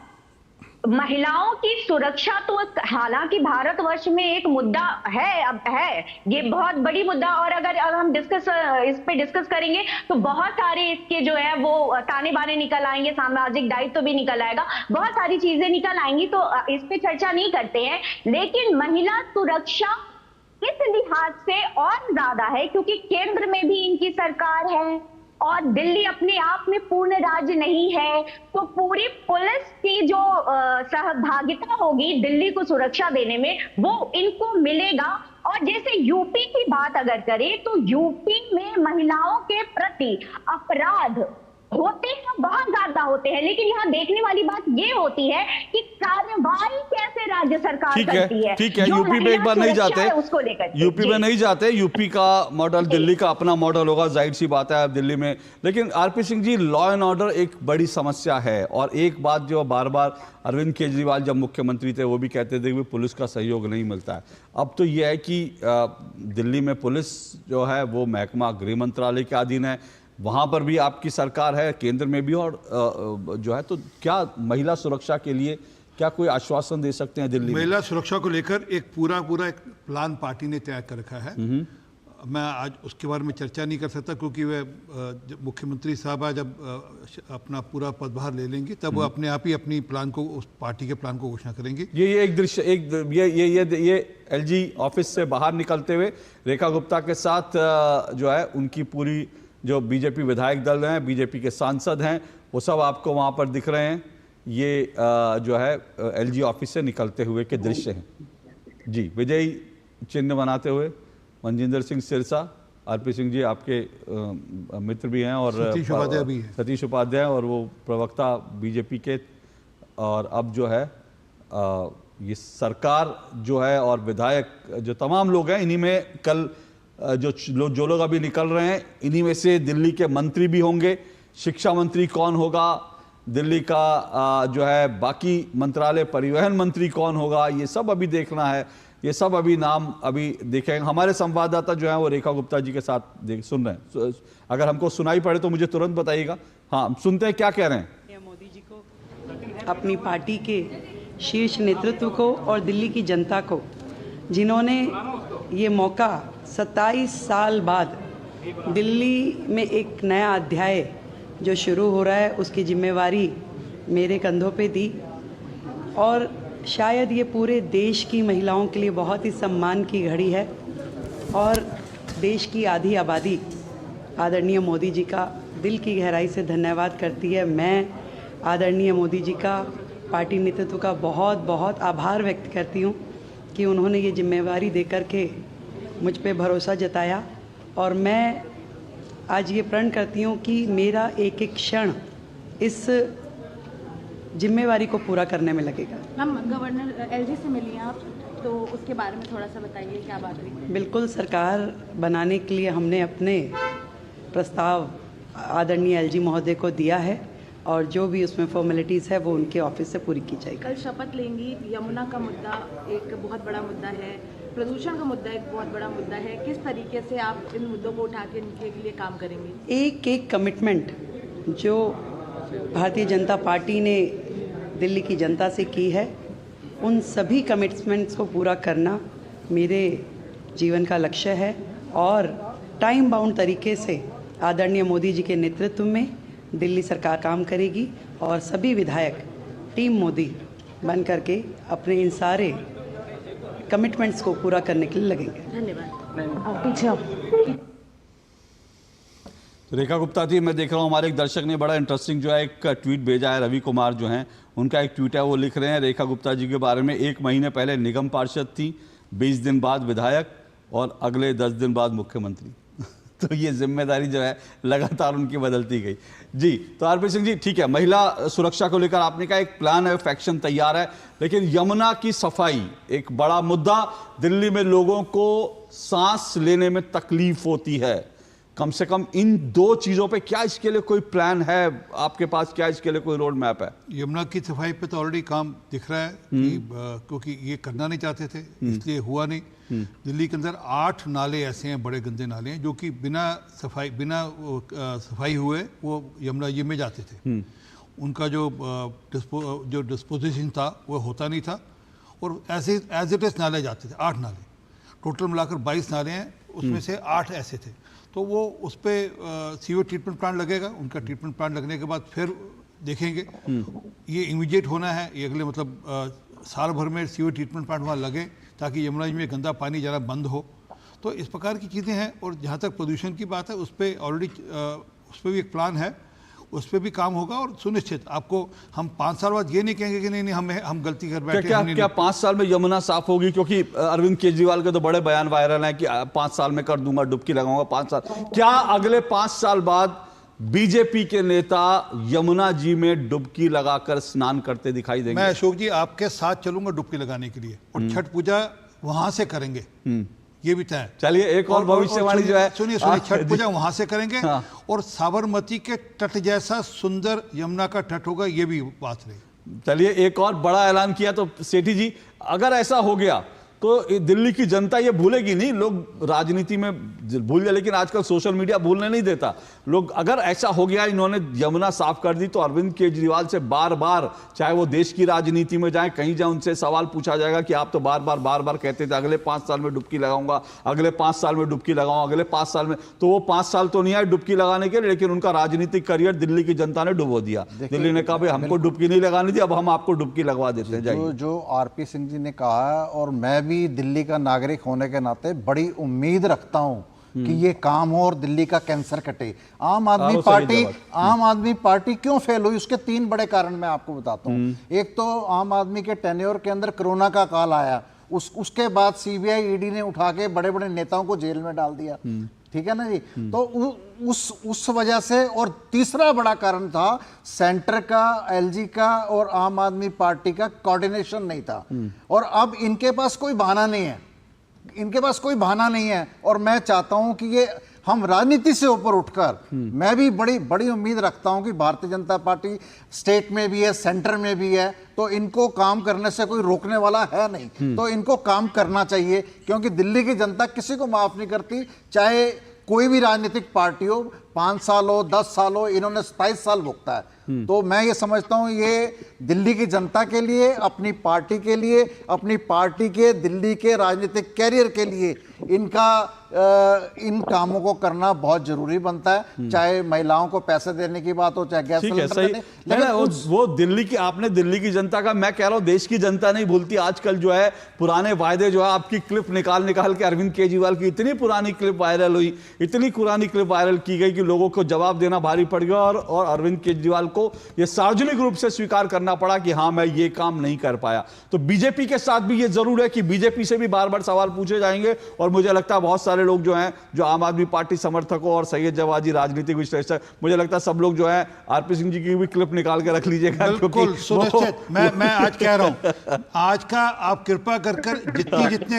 Speaker 18: महिलाओं की सुरक्षा तो हालांकि भारतवर्ष में एक मुद्दा है, अब है ये बहुत बड़ी मुद्दा। और अगर हम इस पे डिस्कस करेंगे तो बहुत सारे इसके जो है वो ताने बाने निकल आएंगे, सामाजिक दायित्व तो भी निकल आएगा, बहुत सारी चीजें निकल आएंगी, तो इस पे चर्चा नहीं करते हैं। लेकिन महिला सुरक्षा इस लिहाज से और ज्यादा है क्योंकि केंद्र में भी इनकी सरकार है और दिल्ली अपने आप में पूर्ण राज्य नहीं है। तो पूरी पुलिस की जो सहभागिता होगी दिल्ली को सुरक्षा देने में वो इनको मिलेगा। और जैसे यूपी की बात अगर करें तो यूपी में महिलाओं के प्रति अपराध होते हैं, बहुत ज्यादा होते हैं, लेकिन यहाँ देखने वाली बात ये होती है कि कार्रवाई कैसे राज्य सरकार करती है।
Speaker 1: ठीक है, यूपी में एक बार नहीं जाते,
Speaker 18: उसको लेकर
Speaker 1: यूपी में नहीं जाते, यूपी का मॉडल दिल्ली का अपना मॉडल होगा, जाहिर सी बात है दिल्ली में। लेकिन RP Singh ji, law and order एक बड़ी समस्या है और एक बात जो बार बार अरविंद केजरीवाल जब मुख्यमंत्री थे वो भी कहते थे कि पुलिस का सहयोग नहीं मिलता है। अब तो यह है कि दिल्ली में पुलिस जो है वो महकमा गृह मंत्रालय के अधीन है, वहां पर भी आपकी सरकार है, केंद्र में भी, और जो है तो क्या महिला सुरक्षा के लिए क्या कोई आश्वासन दे सकते हैं दिल्ली?
Speaker 2: महिला सुरक्षा को लेकर एक पूरा एक प्लान पार्टी ने तैयार कर रखा है। मैं आज उसके बारे में चर्चा नहीं कर सकता क्योंकि वे मुख्यमंत्री साहब जब अपना पूरा पदभार ले लेंगे तब वो अपने आप ही अपनी प्लान को, उस पार्टी के प्लान को घोषणा करेंगे।
Speaker 1: ये एक दृश्य, ये एलजी ऑफिस से बाहर निकलते हुए रेखा गुप्ता के साथ जो है उनकी पूरी जो बीजेपी विधायक दल हैं, बीजेपी के सांसद हैं, वो सब आपको वहाँ पर दिख रहे हैं। ये जो है एलजी ऑफिस से निकलते हुए के दृश्य हैं। जी, विजयी चिन्ह बनाते हुए मनजिंदर सिंह सिरसा, आरपी सिंह जी आपके मित्र भी हैं और सतीश उपाध्याय और वो प्रवक्ता बीजेपी के। और अब जो है ये सरकार जो है और विधायक जो तमाम लोग हैं, इन्हीं में कल जो लोग अभी निकल रहे हैं, इन्हीं में से दिल्ली के मंत्री भी होंगे। शिक्षा मंत्री कौन होगा, दिल्ली का जो है बाकी मंत्रालय, परिवहन मंत्री कौन होगा, ये सब अभी देखना है। ये सब अभी नाम अभी देखेंगे। हमारे संवाददाता जो है वो रेखा गुप्ता जी के साथ सुन रहे हैं। अगर हमको सुनाई पड़े तो मुझे तुरंत बताइएगा। हाँ, सुनते हैं, क्या कह रहे हैं।
Speaker 19: मोदी जी को, अपनी पार्टी के शीर्ष नेतृत्व को और दिल्ली की जनता को, जिन्होंने ये मौका 27 साल बाद दिल्ली में एक नया अध्याय जो शुरू हो रहा है उसकी जिम्मेवारी मेरे कंधों पे दी। और शायद ये पूरे देश की महिलाओं के लिए बहुत ही सम्मान की घड़ी है और देश की आधी आबादी आदरणीय मोदी जी का दिल की गहराई से धन्यवाद करती है। मैं आदरणीय मोदी जी का, पार्टी नेतृत्व का बहुत बहुत आभार व्यक्त करती हूँ कि उन्होंने ये जिम्मेवारी देकर के मुझ पे भरोसा जताया। और मैं आज ये प्रण करती हूँ कि मेरा एक एक क्षण इस जिम्मेवारी को पूरा करने में लगेगा।
Speaker 20: मैम, गवर्नर एलजी से मिली हैं आप, तो उसके बारे में थोड़ा सा बताइए, क्या बात हुई?
Speaker 19: बिल्कुल, सरकार बनाने के लिए हमने अपने प्रस्ताव आदरणीय एलजी महोदय को दिया है और जो भी उसमें फॉर्मेलिटीज़ है वो उनके ऑफिस से पूरी की जाएगी।
Speaker 20: कल शपथ लेंगी। यमुना का मुद्दा एक बहुत बड़ा मुद्दा है, प्रदूषण का मुद्दा एक बहुत बड़ा मुद्दा है। किस तरीके से आप इन मुद्दों को उठा के इनके लिए काम करेंगे?
Speaker 19: एक एक कमिटमेंट जो भारतीय जनता पार्टी ने दिल्ली की जनता से की है, उन सभी कमिटमेंट्स को पूरा करना मेरे जीवन का लक्ष्य है। और टाइम बाउंड तरीके से आदरणीय मोदी जी के नेतृत्व में दिल्ली सरकार काम करेगी और सभी विधायक टीम मोदी बन करके अपने इन सारे कमिटमेंट्स को पूरा करने के लिए लगेंगे।
Speaker 20: धन्यवाद। पीछे
Speaker 1: रेखा गुप्ता जी, मैं देख रहा हूँ हमारे एक दर्शक ने बड़ा इंटरेस्टिंग जो है एक ट्वीट भेजा है। रवि कुमार जो हैं उनका एक ट्वीट है, वो लिख रहे हैं रेखा गुप्ता जी के बारे में, 1 महीने पहले निगम पार्षद थी, 20 दिन बाद विधायक और अगले 10 दिन बाद मुख्यमंत्री। तो ये जिम्मेदारी जो है लगातार उनकी बदलती गई। जी, तो आरपी सिंह जी, ठीक है, महिला सुरक्षा को लेकर आपने कहा एक प्लान है, फैक्शन तैयार है, लेकिन यमुना की सफाई एक बड़ा मुद्दा। दिल्ली में लोगों को सांस लेने में तकलीफ होती है। कम से कम इन 2 चीजों पे क्या इसके लिए कोई प्लान है आपके पास? क्या इसके लिए कोई रोड मैप है?
Speaker 2: यमुना की सफाई पे तो ऑलरेडी काम दिख रहा है कि क्योंकि ये करना नहीं चाहते थे, इसलिए हुआ नहीं। दिल्ली के अंदर 8 नाले ऐसे हैं, बड़े गंदे नाले हैं, जो कि बिना सफाई हुए वो यमुना जी में जाते थे। उनका जो डिस्पोजिशन था वो होता नहीं था और ऐसे एज इट इज नाले जाते थे। 8 नाले टोटल मिलाकर 22 नाले हैं, उसमें से 8 ऐसे थे। तो वो उस पर सीवर ट्रीटमेंट प्लांट लगेगा। उनका ट्रीटमेंट प्लांट लगने के बाद फिर देखेंगे। ये इमीडिएट होना है, ये अगले मतलब साल भर में सीवर ट्रीटमेंट प्लांट वहाँ लगे ताकि यमुना जी में गंदा पानी ज़रा बंद हो। तो इस प्रकार की चीज़ें हैं। और जहाँ तक प्रदूषण की बात है, उस पर ऑलरेडी उस पर भी एक प्लान है, उस पर भी काम होगा। और सुनिश्चित आपको हम 5 साल बाद ये नहीं कहेंगे कि नहीं हम गलती कर बैठे।
Speaker 1: क्या 5 साल में यमुना साफ होगी? क्योंकि अरविंद केजरीवाल के तो बड़े बयान वायरल हैं कि 5 साल में कर दूंगा, डुबकी लगाऊंगा 5 साल। क्या अगले 5 साल बाद बीजेपी के नेता यमुना जी में डुबकी लगाकर स्नान करते दिखाई देंगे?
Speaker 2: मैं अशोक जी आपके साथ चलूंगा डुबकी लगाने के लिए, और छठ पूजा वहां से करेंगे, ये भी तय।
Speaker 1: चलिए, एक और भविष्यवाणी जो है,
Speaker 2: सुनिए, छठ पूजा वहां से करेंगे। और साबरमती के तट जैसा सुंदर यमुना का तट होगा, ये भी बात रही।
Speaker 1: चलिए, एक और बड़ा ऐलान किया। तो सेठी जी, अगर ऐसा हो गया तो दिल्ली की जनता ये भूलेगी नहीं। लोग राजनीति में भूल जाए, लेकिन आजकल सोशल मीडिया भूलने नहीं देता लोग। अगर ऐसा हो गया, इन्होंने यमुना साफ कर दी, तो अरविंद केजरीवाल से बार बार, चाहे वो देश की राजनीति में जाए, कहीं जाए, उनसे सवाल पूछा जाएगा कि आप तो बार बार कहते थे अगले 5 साल में डुबकी लगाऊंगा, अगले 5 साल में डुबकी लगाऊंगा, अगले 5 साल में। तो वो 5 साल तो नहीं आए डुबकी लगाने के लिए, लेकिन उनका राजनीतिक करियर दिल्ली की जनता ने डुबो दिया। दिल्ली ने कहा भाई हमको डुबकी नहीं लगानी थी, अब हम आपको डुबकी लगवा देते हैं।
Speaker 9: जो आरपी सिंह जी ने कहा, और मैं भी दिल्ली का नागरिक होने के नाते बड़ी उम्मीद रखता हूं कि ये काम हो और दिल्ली का कैंसर कटे। आम आदमी पार्टी क्यों फेल हुई, उसके 3 बड़े कारण मैं आपको बताता हूं। एक तो आम आदमी के टेन्योर के अंदर कोरोना का काल आया, उसके बाद सीबीआई ईडी ने उठा के बड़े बड़े नेताओं को जेल में डाल दिया। ठीक है ना जी। तो उस वजह से। और तीसरा बड़ा कारण था सेंटर का, एलजी का और आम आदमी पार्टी का कोऑर्डिनेशन नहीं था। और अब इनके पास कोई बहाना नहीं है, और मैं चाहता हूं कि ये हम राजनीति से ऊपर उठकर, मैं भी बड़ी बड़ी उम्मीद रखता हूं कि भारतीय जनता पार्टी स्टेट में भी है, सेंटर में भी है, तो इनको काम करने से कोई रोकने वाला है नहीं, तो इनको काम करना चाहिए, क्योंकि दिल्ली की जनता किसी को माफ नहीं करती, चाहे कोई भी राजनीतिक पार्टी हो, 5 साल हो, 10 साल हो, इन्होंने 27 साल भुगता है। तो मैं ये समझता हूं ये दिल्ली की जनता के लिए, अपनी पार्टी के लिए, अपनी पार्टी के दिल्ली के राजनीतिक कैरियर के लिए इन कामों को करना बहुत जरूरी बनता है, चाहे महिलाओं को पैसे देने की बात हो, चाहे गैस सिलेंडर देने।
Speaker 1: लेकिन वो दिल्ली की, आपने दिल्ली की जनता का, मैं कह रहा हूं देश की जनता नहीं भूलती। आजकल जो है पुराने वायदे जो है, आपकी क्लिप निकाल के अरविंद केजरीवाल की इतनी पुरानी क्लिप वायरल हुई, इतनी पुरानी क्लिप वायरल की गई कि लोगों को जवाब देना भारी पड़ गया, और अरविंद केजरीवाल को यह सार्वजनिक रूप से स्वीकार करना पड़ा कि हां मैं ये काम नहीं कर पाया। तो बीजेपी के साथ भी ये जरूर है कि बीजेपी से भी बार बार सवाल पूछे जाएंगे, और मुझे लगता है बहुत सारे लोग जो हैं, जो आम आदमी पार्टी समर्थक हो और सैयद जवाद जी राजनीतिक विश्लेषक, मुझे लगता है सब लोग जो है आरपी सिंह जी की भी क्लिप निकाल के रख लीजिएगा।
Speaker 2: बिल्कुल सुनिश्चित। मैं आज कह रहा हूं, आज का आप कृपा कर जितने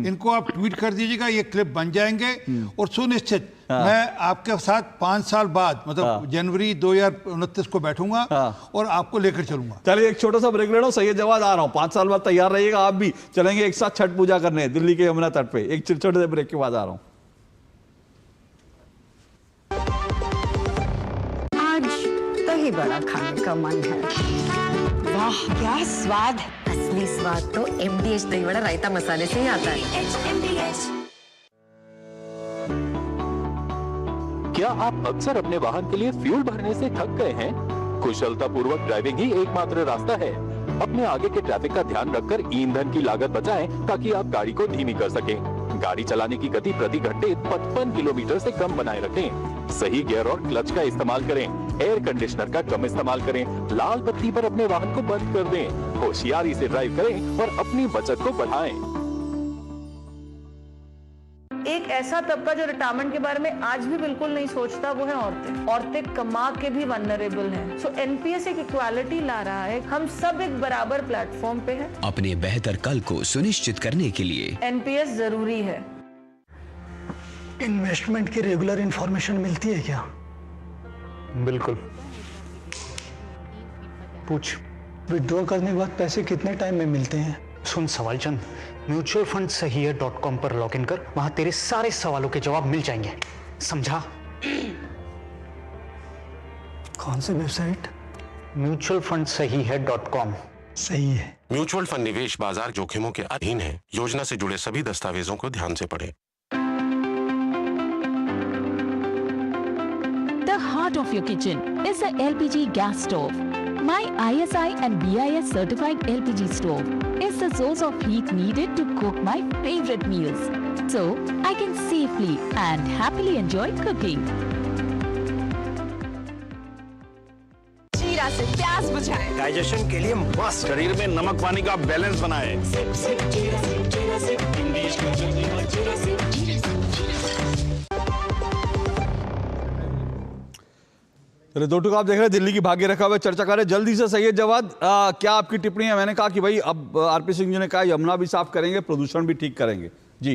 Speaker 2: इनको आप ट्वीट कर दीजिएगा, ये क्लिप बन जाएंगे, और सुनिश्चित मैं आपके साथ 5 साल बाद, मतलब जनवरी 2029 को बैठूंगा और आपको लेकर चलूंगा।
Speaker 1: चलिए एक छोटा सा ब्रेक ले लो, सैयद जवाद आ रहा हूं, 5 साल बाद तैयार रहिएगा, आप भी चलेंगे एक साथ छठ पूजा करने दिल्ली के यमुना तट पे। एक छोटे से ब्रेक के बाद आ रहा हूं।
Speaker 17: आज दही बड़ा खाने का मन है। वाह क्या स्वाद है।
Speaker 21: असली स्वाद तो MDH दही बड़ा रायता मसाले से ही आता है। MDH।
Speaker 22: क्या आप अक्सर अपने वाहन के लिए फ्यूल भरने से थक गए हैं? कुशलतापूर्वक ड्राइविंग ही एकमात्र रास्ता है। अपने आगे के ट्रैफिक का ध्यान रखकर ईंधन की लागत बचाएं, ताकि आप गाड़ी को धीमी कर सकें। गाड़ी चलाने की गति प्रति घंटे 55 किलोमीटर से कम बनाए रखें। सही गियर और क्लच का इस्तेमाल करें। एयर कंडीशनर का कम इस्तेमाल करें। लाल बत्ती पर अपने वाहन को बंद कर दें। होशियारी से ड्राइव करें और अपनी बचत को बढ़ाएं।
Speaker 23: एक ऐसा तबका जो रिटायरमेंट के बारे में आज भी बिल्कुल नहीं सोचता, वो है औरतें। औरतें कमा के भी वल्नरेबल हैं। सो एनपीएस एक इक्वालिटी ला रहा है, हम सब एक बराबर प्लेटफॉर्म पे हैं।
Speaker 24: अपने बेहतर कल को सुनिश्चित करने के लिए
Speaker 23: एनपीएस जरूरी है।
Speaker 25: इन्वेस्टमेंट की रेगुलर इंफॉर्मेशन मिलती है क्या?
Speaker 26: बिल्कुल।
Speaker 25: पूछ, विड्रॉ करने के बाद पैसे कितने टाइम में मिलते हैं?
Speaker 26: सुन सवाल चंद, म्यूचुअल फंड सही है .com पर लॉग इन कर, वहां तेरे सारे सवालों के जवाब मिल जाएंगे, समझा?
Speaker 25: कौन सी वेबसाइट?
Speaker 26: म्यूचुअल फंड सही है .com।
Speaker 25: सही है।
Speaker 27: म्यूचुअल फंड निवेश बाजार जोखिमों के अधीन है। योजना से जुड़े सभी दस्तावेजों को ध्यान से पढ़ें।
Speaker 28: The heart of your kitchen is the LPG gas stove. My ISI and BIS certified LPG stove is the source of heat needed to cook my favorite meals, so I can safely and happily enjoy cooking.
Speaker 17: जीरा से प्यास बुझाएं,
Speaker 29: digestion के लिए मस्त, शरीर में नमक पानी का बैलेंस बनाए।
Speaker 1: चलिए दो टूक आप देख रहे हैं दिल्ली की भाग्य रेखा पे चर्चा कर रहे हैं। जल्दी से सैयद जवाद, क्या आपकी टिप्पणी है? मैंने कहा कि भाई अब आरपी सिंह जी ने कहा यमुना भी साफ करेंगे, प्रदूषण भी ठीक करेंगे। जी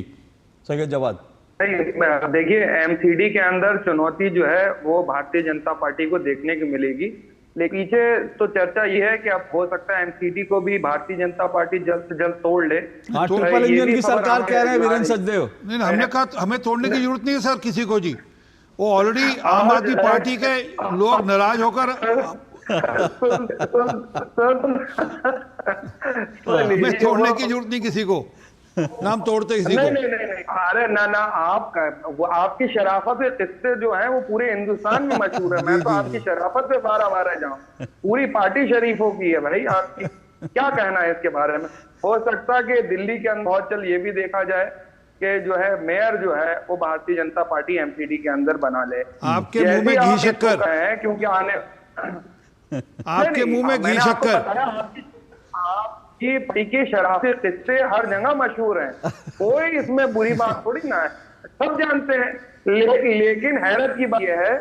Speaker 1: सैयद जवाद।
Speaker 11: देखिए, एमसीडी के अंदर चुनौती जो है वो भारतीय जनता पार्टी को देखने को मिलेगी, लेकिन पीछे तो चर्चा ये है कि अब हो सकता है एमसीडी को भी भारतीय जनता पार्टी जल्द से जल्द तोड़ ले।
Speaker 1: ट्रिपल इंजन की सरकार कह रहे हैं वीरेंद्र सचदेव।
Speaker 2: नहीं, हमने कहा हमें तोड़ने की जरूरत नहीं है सर किसी को जी। वो ऑलरेडी आम आदमी पार्टी के लोग नाराज होकर हमें तोड़ने की जरूरत नहीं किसी को, नाम तोड़ते किसी को।
Speaker 11: नहीं, अरे ना आपकी शराफत के किस्से जो हैं वो पूरे हिंदुस्तान में मशहूर है। मैं तो आपकी शराफत पे बार जाऊं, पूरी पार्टी शरीफों की है भाई आपकी। क्या कहना है इसके बारे में? हो सकता है कि दिल्ली के अंदर बहुत जल्द ये भी देखा जाए कि जो है मेयर जो है वो भारतीय जनता पार्टी एमसीडी के अंदर बना ले।
Speaker 2: आपके मुंह में घी शक्कर
Speaker 11: है, क्योंकि आने
Speaker 2: आपके मुंह में घी शक्कर।
Speaker 11: आपकी पार्टी की शराफी किस्से हर जगह मशहूर हैं, कोई इसमें बुरी बात थोड़ी ना है, सब जानते हैं। लेकिन हैरत की बात यह है,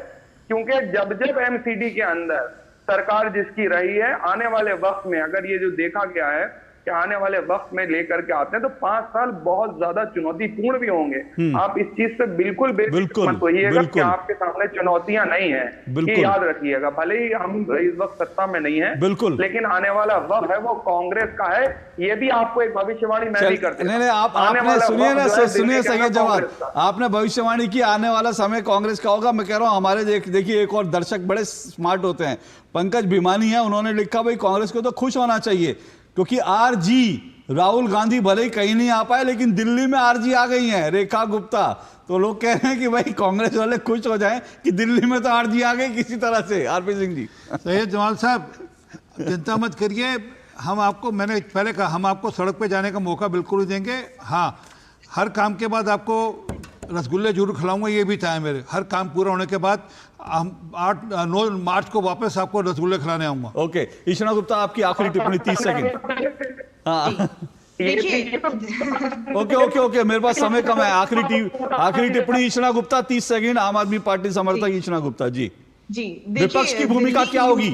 Speaker 11: क्योंकि जब एमसीडी के अंदर सरकार जिसकी रही है, आने वाले वक्त में अगर ये जो देखा गया है कि कि आने वाले वक्त में लेकर के आते हैं तो 5 साल बहुत ज्यादा चुनौतीपूर्ण भी होंगे। आप इस चीज से बिल्कुल बेफिक्र मत होइएगा कि आपके सामने चुनौतियां नहीं है। ये याद रखिएगा, भले ही हम इस वक्त सत्ता में नहीं है, लेकिन आने वाला वक्त है वो कांग्रेस का है। ये भी आपको एक भविष्यवाणी मैं भी करता हूं।
Speaker 1: नहीं, आपने सुनिए ना, सुनिए सही जवाब आपने भविष्यवाणी की, आने वाला समय कांग्रेस का होगा। मैं कह रहा हूं हमारे देखिए एक और दर्शक बड़े स्मार्ट होते हैं, पंकज भिमानी है, उन्होंने लिखा भाई कांग्रेस को तो खुश होना चाहिए क्योंकि आरजी राहुल गांधी भले ही कहीं नहीं आ पाए लेकिन दिल्ली में आरजी आ गई हैं, रेखा गुप्ता। तो लोग कह रहे हैं कि भाई कांग्रेस वाले खुश हो जाएं कि दिल्ली में तो आरजी आ गई किसी तरह से। आरपी सिंह जी।
Speaker 2: सैयद जमाल साहब, चिंता मत करिए, हम आपको, मैंने पहले कहा, हम आपको सड़क पे जाने का मौका बिल्कुल नहीं देंगे। हाँ, हर काम के बाद आपको रसगुल्ले जरूर खिलाऊंगा, ये भी तय है मेरे। हर काम पूरा होने के बाद हम 9 मार्च को वापस आपको रसगुल्ले खिलाने आऊंगा।
Speaker 1: ओके, ईशना गुप्ता आपकी आखिरी टिप्पणी 30 सेकंड। हाँ ओके, मेरे पास समय कम है। आखिरी टिप्पणी ईशना गुप्ता 30 सेकंड, आम आदमी पार्टी समर्थक ईशना गुप्ता जी। विपक्ष की भूमिका क्या होगी?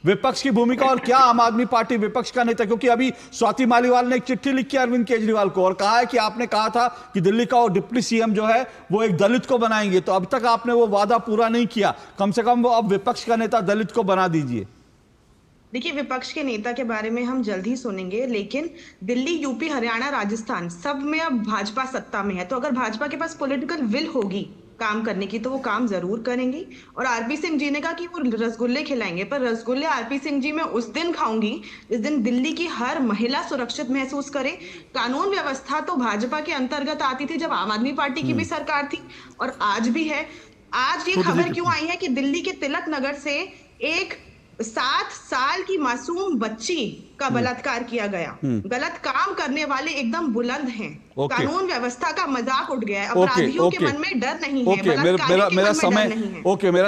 Speaker 1: विपक्ष की भूमिका और क्या आम आदमी पार्टी विपक्ष का नेता, क्योंकि अभी स्वाति मालीवाल ने एक चिट्ठी लिखी अरविंद केजरीवाल को और कहा है कि आपने कहा था कि दिल्ली का डिप्टी सीएम जो है वो एक दलित को बनाएंगे, तो अब तक आपने वो वादा पूरा नहीं किया। कम से कम वो अब विपक्ष का नेता दलित को बना दीजिए।
Speaker 3: देखिए, विपक्ष के नेता के बारे में हम जल्द ही सुनेंगे, लेकिन दिल्ली, यूपी, हरियाणा, राजस्थान सब में अब भाजपा सत्ता में है, तो अगर भाजपा के पास पॉलिटिकल विल होगी काम करने की तो वो काम जरूर करेंगी। और आरपी सिंह जी ने कहा कि वो रसगुल्ले खिलाएंगे, पर रसगुल्ले आरपी सिंह जी मैं उस दिन खाऊंगी जिस दिन दिल्ली की हर महिला सुरक्षित महसूस करे। कानून व्यवस्था तो भाजपा के अंतर्गत आती थी जब आम आदमी पार्टी की भी सरकार थी और आज भी है। आज ये खबर क्यों आई है कि दिल्ली के तिलक नगर से एक 7 साल की मासूम बच्ची का बलात्कार किया गया। गलत काम करने वाले एकदम बुलंद हैं। कानून व्यवस्था का मजाक उठ गया है। अपराधियों के मन में डर नहीं है।
Speaker 1: मेरा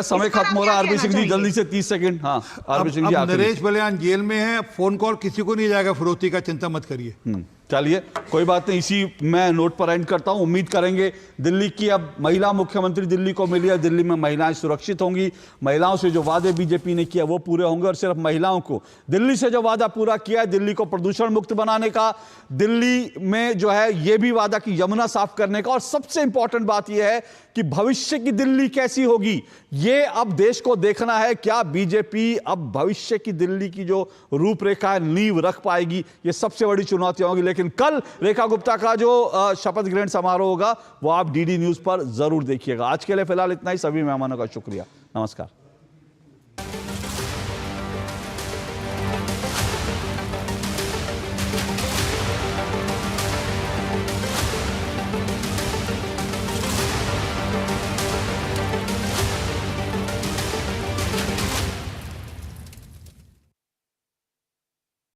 Speaker 1: समय खत्म हो रहा है। आरपी सिंह जी जल्दी से 30 सेकंड। हाँ, आरपी सिंह जी।
Speaker 2: नरेश बलियान जेल में है, फोन कॉल किसी को नहीं जाएगा फिरौती का, चिंता मत करिए।
Speaker 1: चलिए, कोई बात नहीं, इसी मैं नोट पर एंड करता हूं। उम्मीद करेंगे दिल्ली की अब महिला मुख्यमंत्री दिल्ली को मिली है, दिल्ली में महिलाएं सुरक्षित होंगी, महिलाओं से जो वादे बीजेपी ने किया वो पूरे होंगे और सिर्फ महिलाओं को दिल्ली से जो वादा पूरा किया है दिल्ली को प्रदूषण मुक्त बनाने का, दिल्ली में जो है ये भी वादा कि यमुना साफ करने का, और सबसे इंपॉर्टेंट बात यह है कि भविष्य की दिल्ली कैसी होगी ये अब देश को देखना है। क्या बीजेपी अब भविष्य की दिल्ली की जो रूपरेखा है नींव रख पाएगी? ये सबसे बड़ी चुनौतियां होगी। लेकिन कल रेखा गुप्ता का जो शपथ ग्रहण समारोह होगा वो आप डीडी न्यूज पर जरूर देखिएगा। आज के लिए फिलहाल इतना ही। सभी मेहमानों का शुक्रिया, नमस्कार।